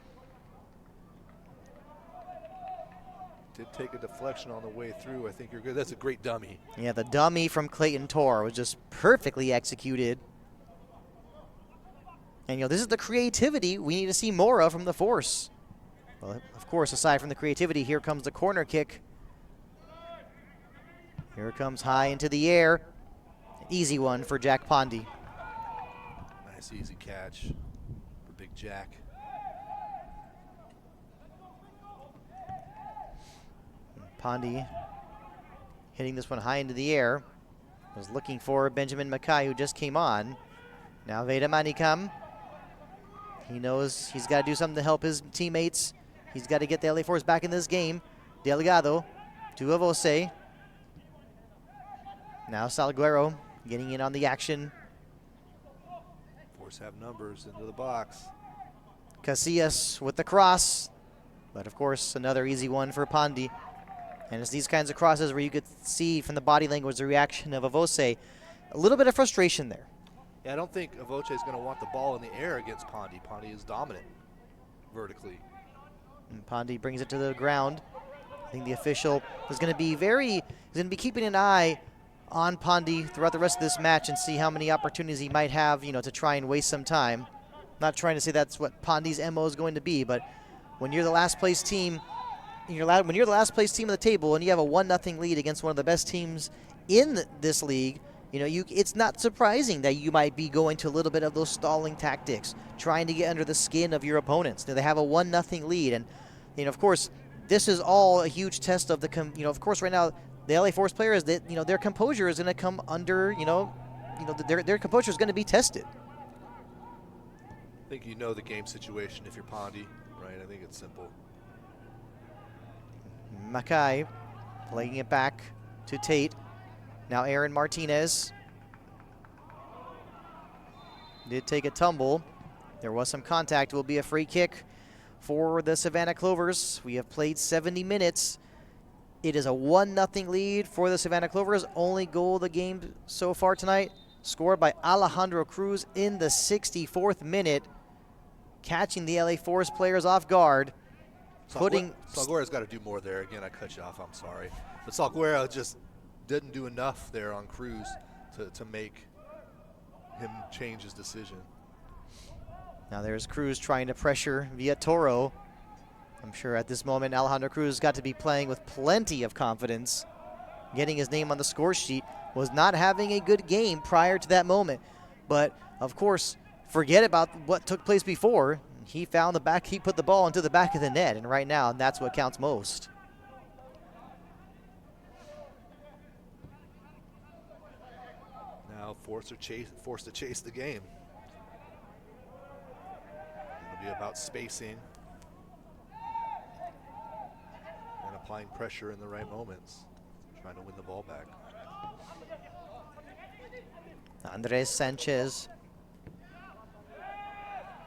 S7: Did take a deflection on the way through. I think you're good. That's a great dummy.
S6: Yeah, the dummy from Clayton Tor was just perfectly executed. And, this is the creativity we need to see more of from the Force. Well, of course, aside from the creativity, here comes the corner kick. Here it comes high into the air. Easy one for Jack Pondy.
S7: Nice easy catch for Big Jack.
S6: Pondy hitting this one high into the air. Was looking for Benjamin Mackay, who just came on. Now Veda Manikam. He knows he's got to do something to help his teammates. He's got to get the LA Force back in this game. Delgado to Avose. Now Salguero getting in on the action.
S7: Force have numbers into the box.
S6: Casillas with the cross. But of course, another easy one for Pondy. And it's these kinds of crosses where you could see from the body language the reaction of Avose. A little bit of frustration there.
S7: Yeah, I don't think Avoce is going to want the ball in the air against Pondy. Pondy is dominant vertically.
S6: And Pondy brings it to the ground. I think the official is going to be keeping an eye on Pondy throughout the rest of this match and see how many opportunities he might have, to try and waste some time. Not trying to say that's what Pondy's MO is going to be, but when you're the last place team, when you're the last place team of the table and you have a 1-0 lead against one of the best teams in this league, it's not surprising that you might be going to a little bit of those stalling tactics, trying to get under the skin of your opponents. They have a 1-0 lead, and of course, this is all a huge test of the. Of course, right now the LA Force players, that their composure is going to come under. Their composure is going to be tested.
S7: I think you know the game situation if you're Pondy, right? I think it's simple.
S6: Mackay playing it back to Tate. Now Aaron Martinez did take a tumble. There was some contact. Will be a free kick for the Savannah Clovers. We have played 70 minutes. It is a 1-0 lead for the Savannah Clovers. Only goal of the game so far tonight, scored by Alejandro Cruz in the 64th minute, catching the LA Force players off guard.
S7: Salguero's got to do more there. Again, I cut you off. I'm sorry. But Salguero just didn't do enough there on Cruz to make him change his decision.
S6: Now there's Cruz trying to pressure via Toro. I'm sure at this moment Alejandro Cruz got to be playing with plenty of confidence. Getting his name on the score sheet, was not having a good game prior to that moment. But of course, forget about what took place before. He found he put the ball into the back of the net, and right now that's what counts most.
S7: Now forced to chase the game. It'll be about spacing and applying pressure in the right moments, trying to win the ball back.
S6: Andres Sanchez.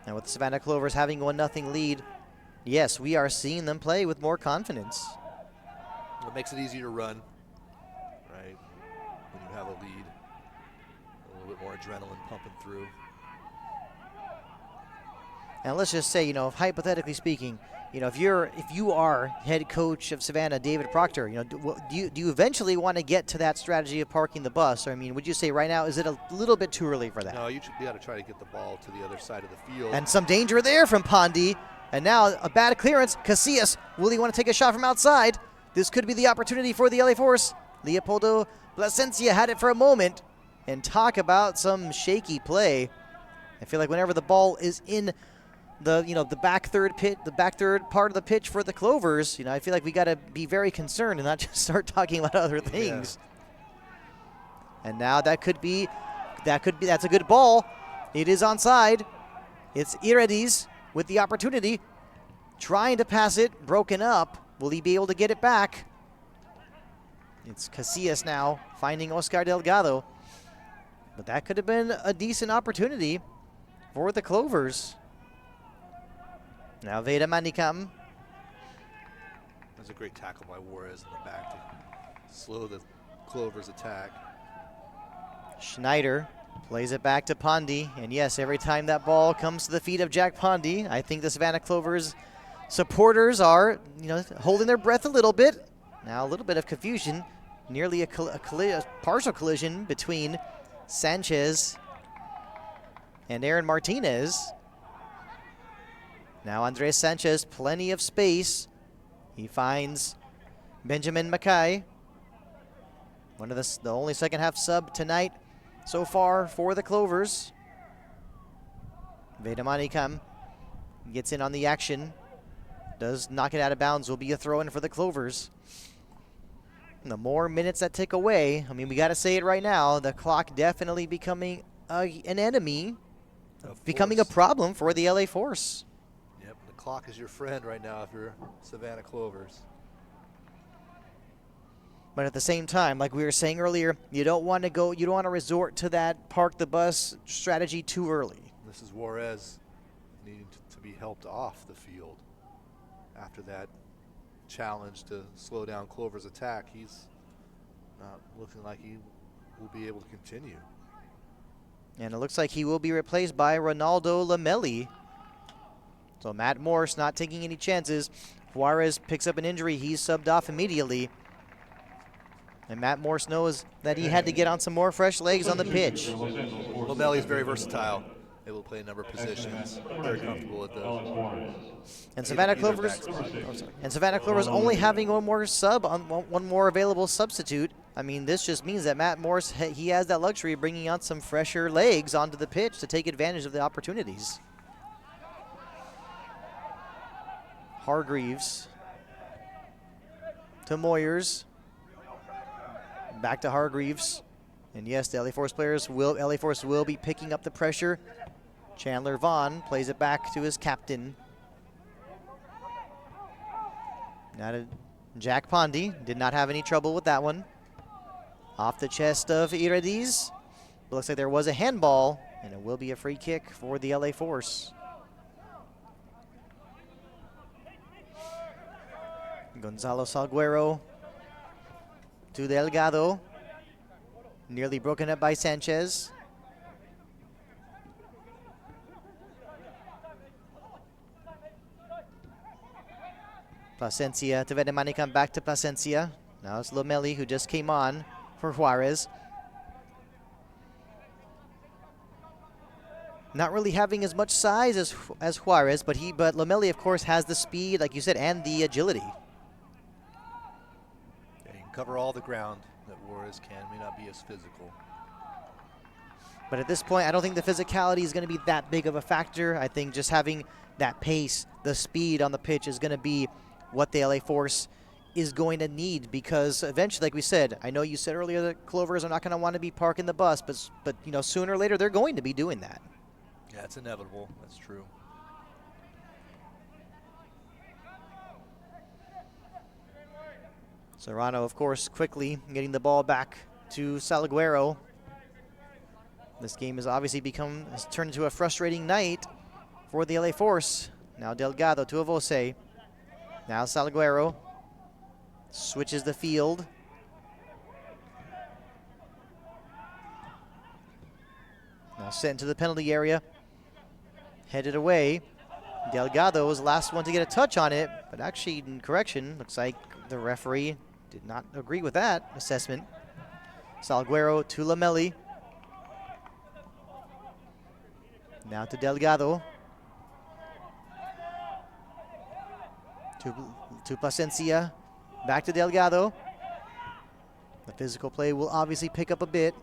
S6: And with Savannah Clovers having a 1-0 lead, yes, we are seeing them play with more confidence.
S7: It makes it easier to run, right? When you have a lead, a little bit more adrenaline pumping through.
S6: And let's just say, hypothetically speaking, if you are head coach of Savannah, David Proctor, do you eventually want to get to that strategy of parking the bus? Or, would you say right now, is it a little bit too early for that?
S7: No, you got to try to get the ball to the other side of the field.
S6: And some danger there from Pondy. And now a bad clearance. Casillas, will he want to take a shot from outside? This could be the opportunity for the LA Force. Leopoldo Plasencia had it for a moment. And talk about some shaky play. I feel like whenever the ball is in the back third part of the pitch for the Clovers, I feel like we got to be very concerned and not just start talking about other things. Yeah. And now that's a good ball. It is onside. It's Irides with the opportunity, trying to pass it, broken up. Will he be able to get it back? It's Casillas now finding Oscar Delgado. But that could have been a decent opportunity for the Clovers. Now Veda Manikam.
S7: That's a great tackle by Juarez in the back to slow the Clovers attack.
S6: Schneider plays it back to Pondy. And yes, every time that ball comes to the feet of Jack Pondy, I think the Savannah Clovers supporters are, holding their breath a little bit. Now a little bit of confusion, nearly a partial collision between Sanchez and Aaron Martinez. Now Andres Sanchez, plenty of space. He finds Benjamin Mackay, one of the only second half sub tonight so far for the Clovers. Vedamanikam gets in on the action, does knock it out of bounds, will be a throw in for the Clovers. And the more minutes that tick away, I mean, we got to say it right now, the clock definitely becoming an enemy, becoming a problem for the LA Force.
S7: Yep, the clock is your friend right now if you're Savannah Clovers.
S6: But at the same time, like we were saying earlier, you don't want to resort to that park the bus strategy too early.
S7: This is Juarez needing to be helped off the field after that challenge to slow down Clover's attack. He's not looking like he will be able to continue.
S6: And it looks like he will be replaced by Ronaldo Lamelli. So Matt Morse not taking any chances. Juarez picks up an injury. He's subbed off immediately. And Matt Morse knows that he had to get on some more fresh legs on the pitch.
S7: Lamelli is very versatile, able to play a number of positions, very comfortable at the.
S6: And Savannah Clovers, only having one more available substitute. I mean, this just means that Matt Morse, he has that luxury of bringing on some fresher legs onto the pitch to take advantage of the opportunities. Hargreaves to Moyers. Back to Hargreaves. And yes, the LA Force will be picking up the pressure. Chandler Vaughn plays it back to his captain. Now to Jack Pondy. Did not have any trouble with that one. Off the chest of Iridiz. Looks like there was a handball, and it will be a free kick for the LA Force. Gonzalo Salguero to Delgado. Nearly broken up by Sanchez. Plasencia to Vedemanikam, back to Plasencia. Now it's Lamelli who just came on for Juarez. Not really having as much size as Juarez, but Lamelli, of course, has the speed, like you said, and the agility.
S7: Yeah, he can cover all the ground that Juarez can, may not be as physical.
S6: But at this point, I don't think the physicality is going to be that big of a factor. I think just having that pace, the speed on the pitch is going to be what the LA Force is going to need, because eventually, like we said, I know you said earlier that Clovers are not going to want to be parking the bus, but sooner or later they're going to be doing that.
S7: Yeah, it's inevitable. That's true.
S6: Serrano, of course, quickly getting the ball back to Salguero. This game has obviously has turned into a frustrating night for the LA Force. Now Delgado to Avose. Now Salguero switches the field. Now sent into the penalty area. Headed away. Delgado was the last one to get a touch on it, but actually, in correction, looks like the referee did not agree with that assessment. Salguero to Lamelli. Now to Delgado. To Plasencia. Back to Delgado. The physical play will obviously pick up a bit.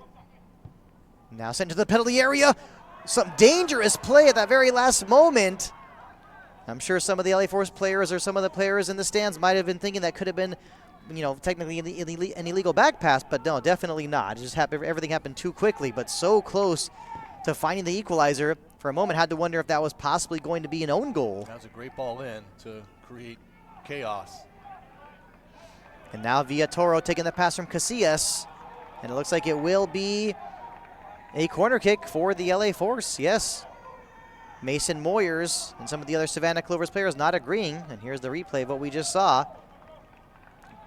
S6: Now sent to the penalty area. Some dangerous play at that very last moment. I'm sure some of the LA Force players or some of the players in the stands might have been thinking that could have been, technically an illegal back pass, but no, definitely not. It just happened. Everything happened too quickly, but so close to finding the equalizer. For a moment, had to wonder if that was possibly going to be an own goal.
S7: That was a great ball in to create chaos.
S6: And now Villatoro taking the pass from Casillas, and it looks like it will be a corner kick for the LA Force. Yes. Mason Moyers and some of the other Savannah Clovers players not agreeing. And here's the replay of what we just saw.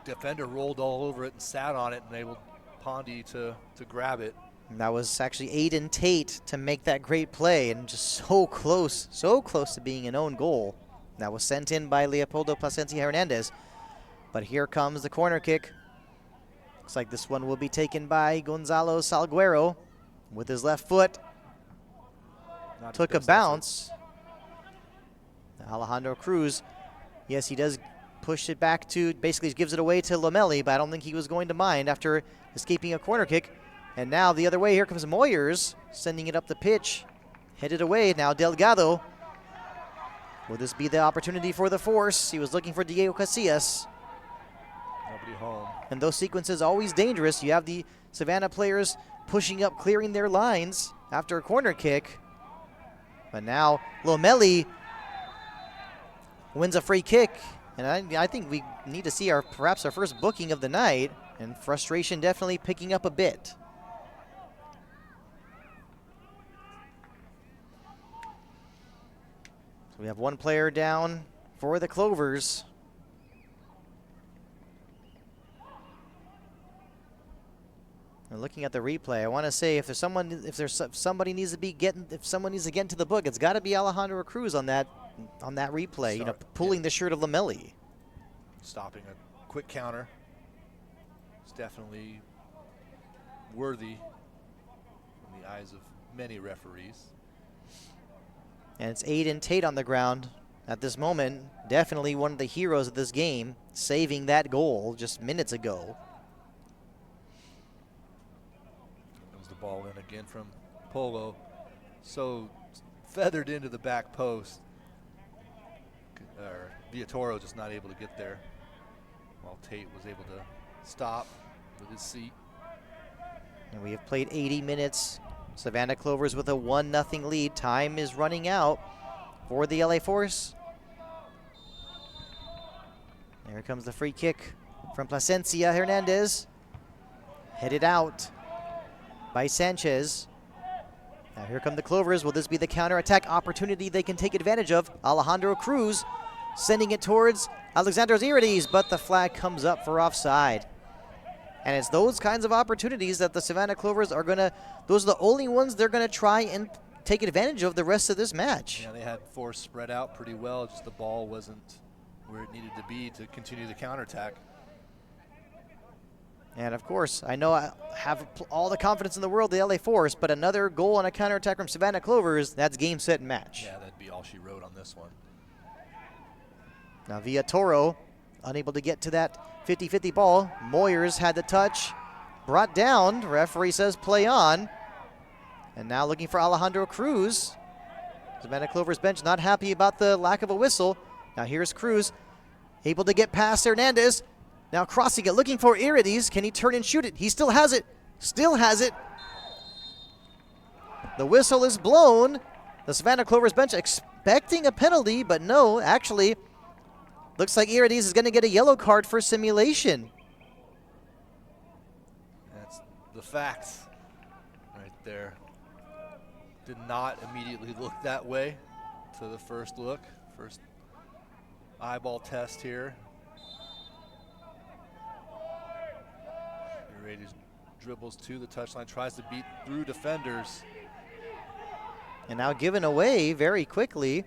S7: Defender rolled all over it and sat on it and enabled Pondy to grab it.
S6: And that was actually Aiden Tate to make that great play, and just so close to being an own goal. That was sent in by Leopoldo Plasencia Hernandez. But here comes the corner kick. Looks like this one will be taken by Gonzalo Salguero with his left foot.
S7: Not
S6: Took
S7: the
S6: a
S7: best
S6: bounce. Alejandro Cruz, yes, he does push it back to, basically gives it away to Lomeli, but I don't think he was going to mind after escaping a corner kick. And now the other way, here comes Moyers, sending it up the pitch. Headed away, now Delgado. Will this be the opportunity for the Force? He was looking for Diego Casillas.
S7: Nobody home.
S6: And those sequences always dangerous. You have the Savannah players pushing up, clearing their lines after a corner kick. But now Lomeli wins a free kick. And I think we need to see perhaps our first booking of the night. And frustration definitely picking up a bit. So we have one player down for the Clovers. And looking at the replay, I want to say if someone needs to get into the book, it's got to be Alejandro Cruz on that replay. You know, pulling the shirt of Lomeli.
S7: Stopping a quick counter. It's definitely worthy in the eyes of many referees.
S6: And it's Aiden Tate on the ground at this moment. Definitely one of the heroes of this game, saving that goal just minutes ago.
S7: Comes the ball in again from Polo. So feathered into the back post. Villatoro just not able to get there, while Tate was able to stop with his seat.
S6: And we have played 80 minutes. Savannah Clovers with a 1-0 lead. Time is running out for the LA Force. There comes the free kick from Plasencia Hernandez. Headed out by Sanchez. Now here come the Clovers. Will this be the counterattack opportunity they can take advantage of? Alejandro Cruz sending it towards Alexandros Irides, but the flag comes up for offside. And it's those kinds of opportunities that the Savannah Clovers are those are the only ones they're gonna try and take advantage of the rest of this match.
S7: Yeah, they had Force spread out pretty well, just the ball wasn't where it needed to be to continue the counterattack.
S6: And of course, I know I have all the confidence in the world, the LA Force, but another goal on a counterattack from Savannah Clovers, that's game, set, and match.
S7: Yeah, that'd be all she wrote on this one.
S6: Now Villatoro, unable to get to that 50-50 ball. Moyers had the touch, brought down. Referee says play on. And now looking for Alejandro Cruz. Savannah Clovers bench not happy about the lack of a whistle. Now here's Cruz, able to get past Hernandez. Now crossing it, looking for Irides. Can he turn and shoot it? He still has it. Still has it. The whistle is blown. The Savannah Clovers bench expecting a penalty, but no, actually, looks like Irides is going to get a yellow card for simulation.
S7: That's the facts right there. Did not immediately look that way to the first look. First eyeball test here. Irides dribbles to the touchline, tries to beat through defenders.
S6: And now given away very quickly.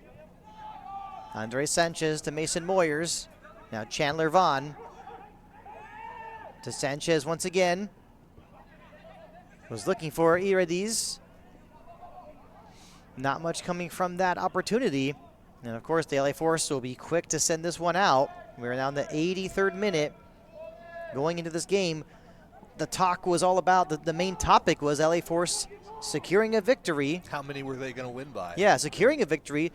S6: Andre Sanchez to Mason Moyers. Now Chandler Vaughn to Sanchez once again. Was looking for Irides. Not much coming from that opportunity. And of course the LA Force will be quick to send this one out. We're now in the 83rd minute going into this game. The talk was all about, the main topic was LA Force securing a victory.
S7: How many were they going to win by?
S6: Yeah, securing a victory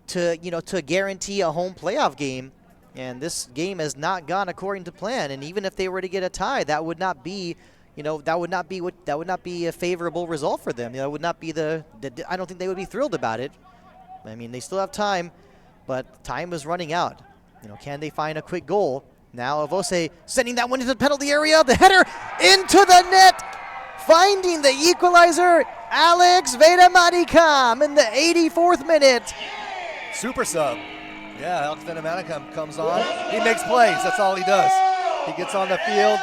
S6: to guarantee a home playoff game. And this game has not gone according to plan. And even if they were to get a tie, that would not be, that would not be a favorable result for them. That would not be I don't think they would be thrilled about it. I mean, they still have time, but time is running out. Can they find a quick goal? Now Avose sending that one into the penalty area. The header into the net. Finding the equalizer, Alex Vedamanicam in the 84th minute.
S7: Super sub. Yeah, Alex Vedamanicam comes on. He makes plays. That's all he does. He gets on the field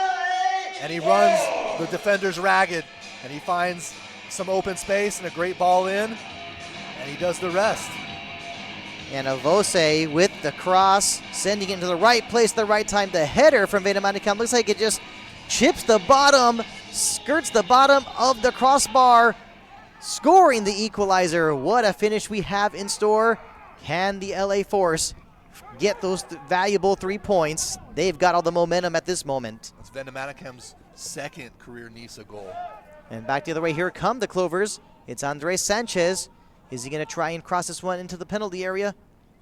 S7: and he runs the defenders ragged. And he finds some open space and a great ball in. And he does the rest.
S6: And Avose with The cross, sending it into the right place at the right time. The header from Veda Manicam looks like it just chips the bottom, skirts the bottom of the crossbar, scoring the equalizer. What a finish we have in store. Can the LA Force get those valuable 3 points? They've got all the momentum at this moment.
S7: That's Venda Manicam's second career NISA goal.
S6: And back the other way, here come the Clovers. It's Andres Sanchez. Is he going to try and cross this one into the penalty area?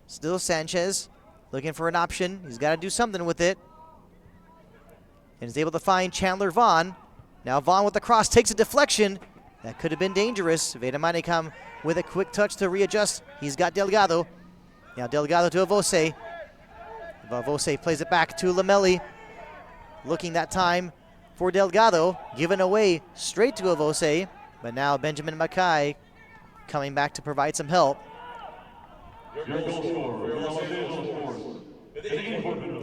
S6: Still Sanchez looking for an option. He's got to do something with it. And is able to find Chandler Vaughn. Now Vaughn with the cross takes a deflection. That could have been dangerous. Veda Manicam with a quick touch to readjust. He's got Delgado. Now Delgado to Avose. Avose plays it back to Lamelli. Looking that time for Delgado. Given away straight to Avose. But now Benjamin Mackay coming back to provide some help.
S2: Your goal scorer for the Los Angeles Force.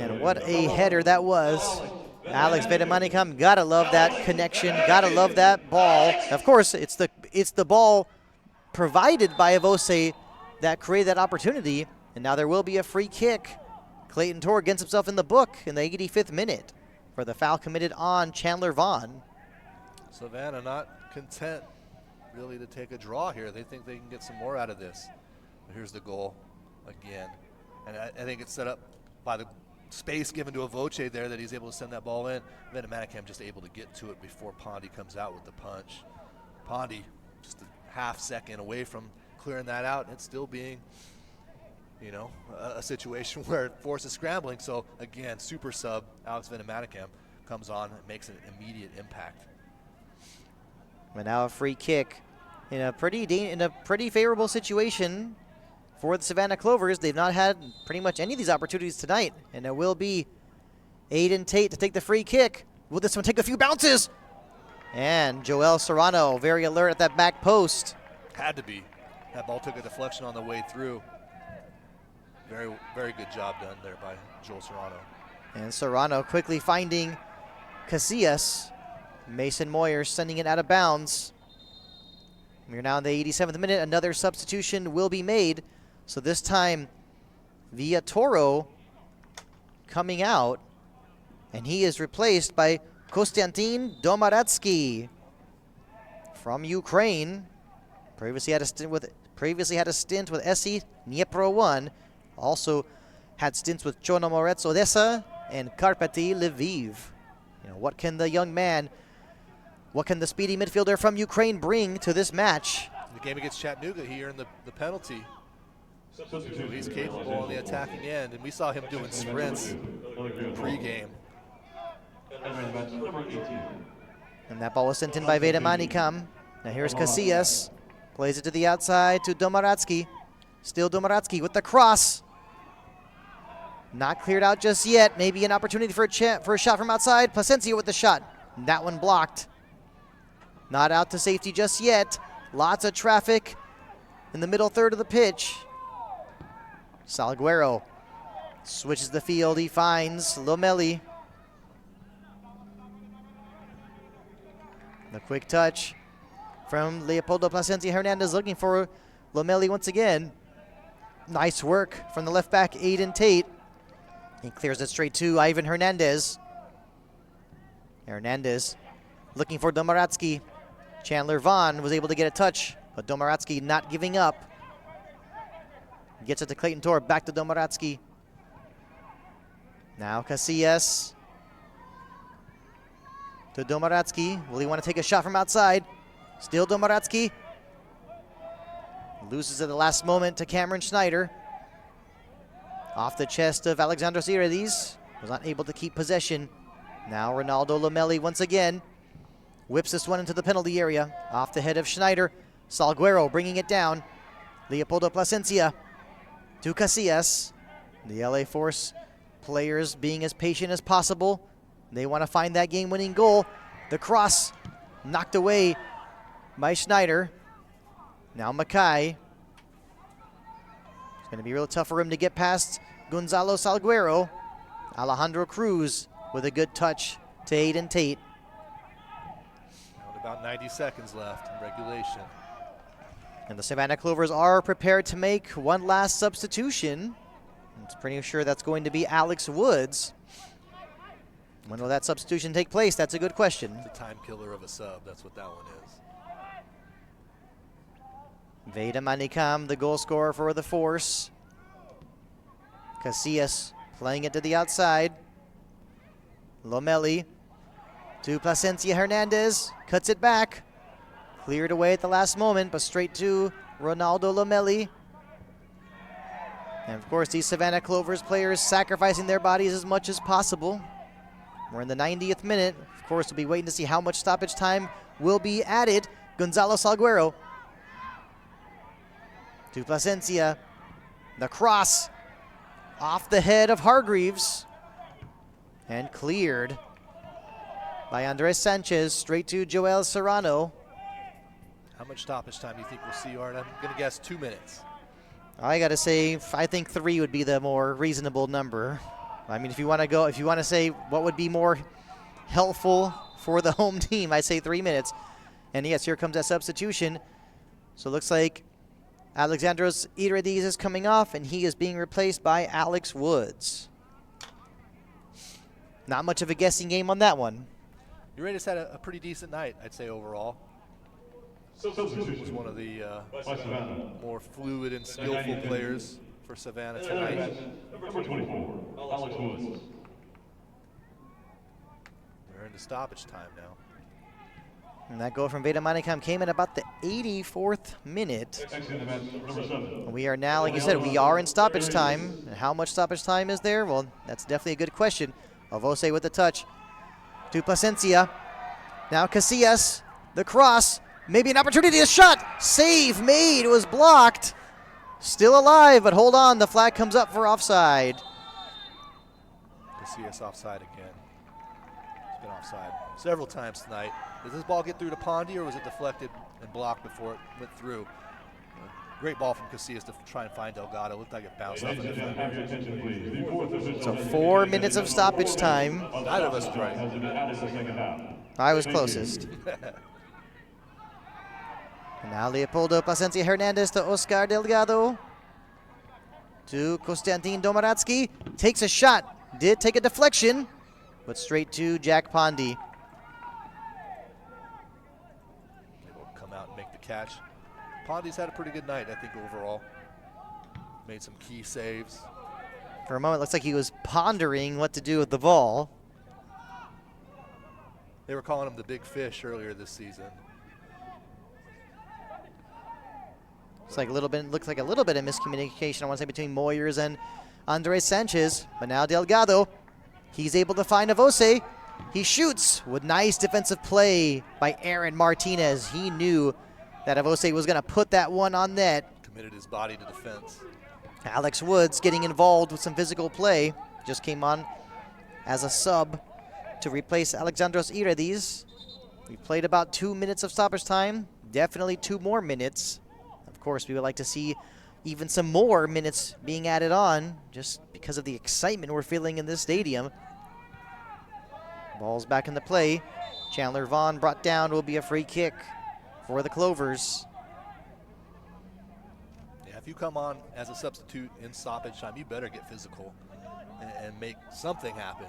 S6: And what a header that was. Alex Veda Manicam, gotta love that connection, gotta love that ball. Of course, it's the ball provided by Avose that created that opportunity. And now there will be a free kick. Clayton Tor gets himself in the book in the 85th minute for the foul committed on Chandler Vaughn.
S7: Savannah not content really to take a draw here. They think they can get some more out of this. But here's the goal again. And I think it's set up by the space given to Avoce there that he's able to send that ball in. Veda Manicam just able to get to it before Pondy comes out with the punch. Pondy just a half second away from clearing that out. And it's still being, you know, a situation where Force is scrambling. So again, super sub Alex Veda Manicam comes on and makes an immediate impact.
S6: But now a free kick in a pretty favorable situation for the Savannah Clovers. They've not had pretty much any of these opportunities tonight, and it will be Aiden Tate to take the free kick. Will this one take a few bounces? And Joel Serrano very alert at that back post.
S7: Had to be. That ball took a deflection on the way through. Very, very good job done there by Joel Serrano.
S6: And Serrano quickly finding Casillas. Mason Moyer sending it out of bounds. We're now in the 87th minute. Another substitution will be made. So this time, Villatoro coming out. And he is replaced by Konstantin Domaratsky from Ukraine. Previously had a stint with SC Dnipro 1. Also had stints with Chornomorets Odessa and Karpaty Lviv. You know, what can the young man, what can the speedy midfielder from Ukraine bring to this match?
S7: The game against Chattanooga, he earned the penalty. So he's capable on the attacking end, and we saw him doing sprints pre-game.
S6: And that ball was sent in by Veda Manicam. Now here's Casillas. Plays it to the outside to Domaratsky. Still Domaratsky with the cross. Not cleared out just yet. Maybe an opportunity for a shot from outside. Plasencia with the shot. That one blocked. Not out to safety just yet. Lots of traffic in the middle third of the pitch. Salguero switches the field. He finds Lomelli. The quick touch from Leopoldo Plasencia Hernandez looking for Lomelli once again. Nice work from the left back, Aiden Tate. He clears it straight to Ivan Hernandez. Hernandez looking for Domaratsky. Chandler Vaughn was able to get a touch, but Domaratsky not giving up. Gets it to Clayton Tor, back to Domaratsky. Now Casillas to Domaratsky. Will he want to take a shot from outside? Still Domaratsky. Loses at the last moment to Cameron Schneider. Off the chest of Alexandros Iridis. Was not able to keep possession. Now Ronaldo Lomelli once again. Whips this one into the penalty area. Off the head of Schneider. Salguero bringing it down. Leopoldo Plasencia to Casillas. The LA Force players being as patient as possible. They want to find that game-winning goal. The cross knocked away by Schneider. Now Mackay. It's going to be real tough for him to get past Gonzalo Salguero. Alejandro Cruz with a good touch to Aiden Tate.
S7: About 90 seconds left in regulation.
S6: And the Savannah Clovers are prepared to make one last substitution. I'm pretty sure that's going to be Alex Woods. When will that substitution take place? That's a good question.
S7: The time killer of a sub, that's what that one is.
S6: Veda Manikam, the goal scorer for the Force. Casillas playing it to the outside. Lomeli to Placencia Hernandez. Cuts it back. Cleared away at the last moment, but straight to Ronaldo Lomeli. And of course, these Savannah Clovers players sacrificing their bodies as much as possible. We're in the 90th minute. Of course, we'll be waiting to see how much stoppage time will be added. Gonzalo Salguero to Placencia. The cross off the head of Hargreaves. And cleared by Andres Sanchez. Straight to Joel Serrano.
S7: How much stoppage time do you think we'll see, Art? I'm going to guess 2 minutes.
S6: I got to say, I think 3 would be the more reasonable number. I mean, if you want to say what would be more helpful for the home team, I'd say 3 minutes. And yes, here comes that substitution. So it looks like Alexandros Iridis is coming off, and he is being replaced by Alex Woods. Not much of a guessing game on that one.
S7: Uridas had a pretty decent night, I'd say, overall. He was one of the more fluid and skillful players for Savannah tonight.
S2: Number 24, Alex Woods.
S7: We're into stoppage time now.
S6: And that goal from Veda Manikam came in about the 84th minute.
S2: Exiting the match, number 7.
S6: We are now, like you said, we are in stoppage time. And how much stoppage time is there? Well, that's definitely a good question. Avose with the touch to Placencia. Now Casillas, the cross. Maybe an opportunity, a shot. Save made. It was blocked. Still alive, but hold on. The flag comes up for offside.
S7: Casillas offside again. He's been offside several times tonight. Did this ball get through to Pondy, or was it deflected and blocked before it went through? Great ball from Casillas to try and find Delgado. Looked like it bounced off the
S2: Have
S7: defender.
S2: your attention, please. The fourth official
S6: So 4 minutes of stoppage time.
S7: Neither of us is right.
S2: has been added to the second half.
S6: I was closest. And now Leopoldo Placencia Hernandez to Oscar Delgado. To Konstantin Domaratsky. Takes a shot. Did take a deflection, but straight to Jack Pondy.
S7: Able to come out and make the catch. Pondy's had a pretty good night, I think, overall. Made some key saves.
S6: For a moment, it looks like he was pondering what to do with the ball.
S7: They were calling him the big fish earlier this season.
S6: Looks like a little bit of miscommunication, I want to say, between Moyers and Andres Sanchez. But now Delgado, he's able to find Avose. He shoots with nice defensive play by Aaron Martinez. He knew that Avose was going to put that one on net.
S7: Committed his body to defense.
S6: Alex Woods getting involved with some physical play. Just came on as a sub to replace Alexandros Iridis. We played about 2 minutes of stoppage time. Definitely 2 more minutes. Of course, we would like to see even some more minutes being added on just because of the excitement we're feeling in this stadium. Ball's back into play. Chandler Vaughn brought down. Will be a free kick for the Clovers.
S7: Yeah, if you come on as a substitute in stoppage time, you better get physical and make something happen.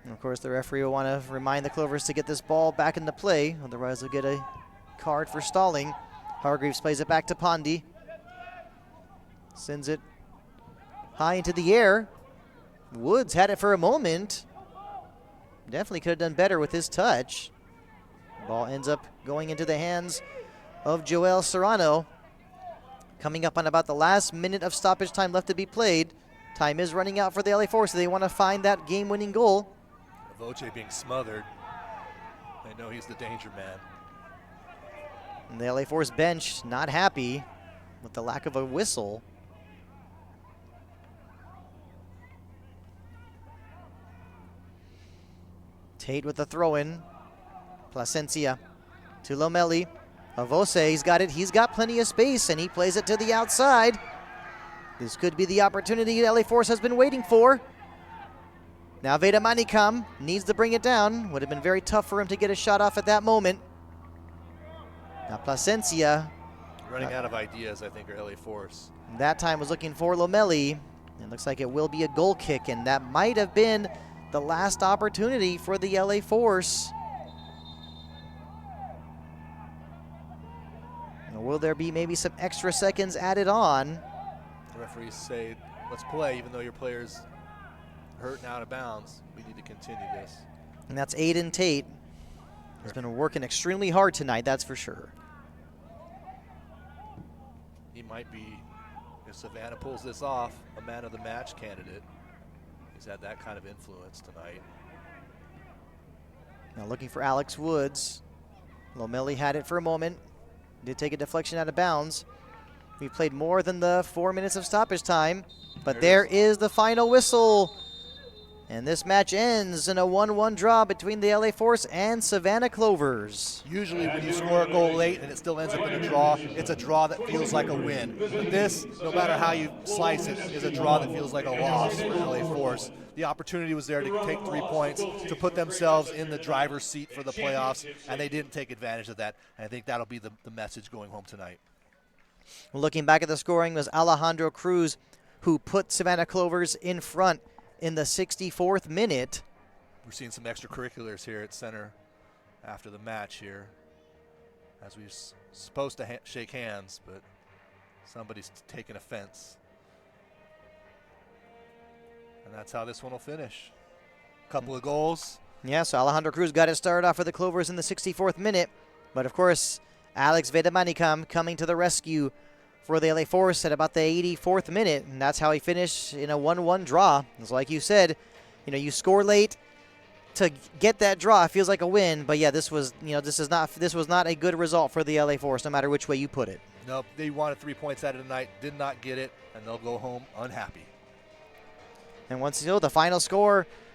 S6: And of course, the referee will want to remind the Clovers to get this ball back into play. Otherwise, they'll get a card for stalling. Hargreaves plays it back to Pondy. Sends it high into the air. Woods had it for a moment. Definitely could have done better with his touch. Ball ends up going into the hands of Joel Serrano. Coming up on about the last minute of stoppage time left to be played. Time is running out for the LA Force, so they want to find that game-winning goal.
S7: Voce being smothered. They know he's the danger man.
S6: And the LA Force bench not happy with the lack of a whistle. Tate with the throw-in. Placencia to Lomeli. Avose, he's got it. He's got plenty of space, and he plays it to the outside. This could be the opportunity LA Force has been waiting for. Now Veda Manikam needs to bring it down. Would have been very tough for him to get a shot off at that moment. Now Placencia
S7: Running out of ideas, I think, are LA Force.
S6: That time was looking for Lomeli. It looks like it will be a goal kick, and that might have been the last opportunity for the LA Force. Now, will there be maybe some extra seconds added on?
S7: The referees say, let's play, even though your player's hurt and out of bounds. We need to continue this.
S6: And that's Aiden Tate. He's been working extremely hard tonight, that's for sure.
S7: He might be, if Savannah pulls this off, a man of the match candidate. He's had that kind of influence tonight.
S6: Now looking for Alex Woods. Lomeli had it for a moment. Did take a deflection out of bounds. We've played more than the 4 minutes of stoppage time, but there is the final whistle. And this match ends in a 1-1 draw between the LA Force and Savannah Clovers.
S7: Usually when you score a goal late and it still ends up in a draw, it's a draw that feels like a win. But this, no matter how you slice it, is a draw that feels like a loss for LA Force. The opportunity was there to take 3 points, to put themselves in the driver's seat for the playoffs, and they didn't take advantage of that. And I think that'll be the message going home tonight.
S6: Looking back at the scoring was Alejandro Cruz, who put Savannah Clovers in front in the 64th minute.
S7: We're seeing some extracurriculars here at center after the match here, as we're supposed to shake hands, but somebody's taking offense. And that's how this one will finish. Couple of goals.
S6: Yeah, so Alejandro Cruz got it started off for the Clovers in the 64th minute. But of course, Alex Vedamanikam coming to the rescue for the LA Force at about the 84th minute. And that's how he finished in a 1-1 draw. It's like you said, you score late to get that draw. It feels like a win. But yeah, this was not a good result for the LA Force, no matter which way you put it.
S7: Nope, they wanted 3 points out of tonight, did not get it, and they'll go home unhappy.
S6: And once the final score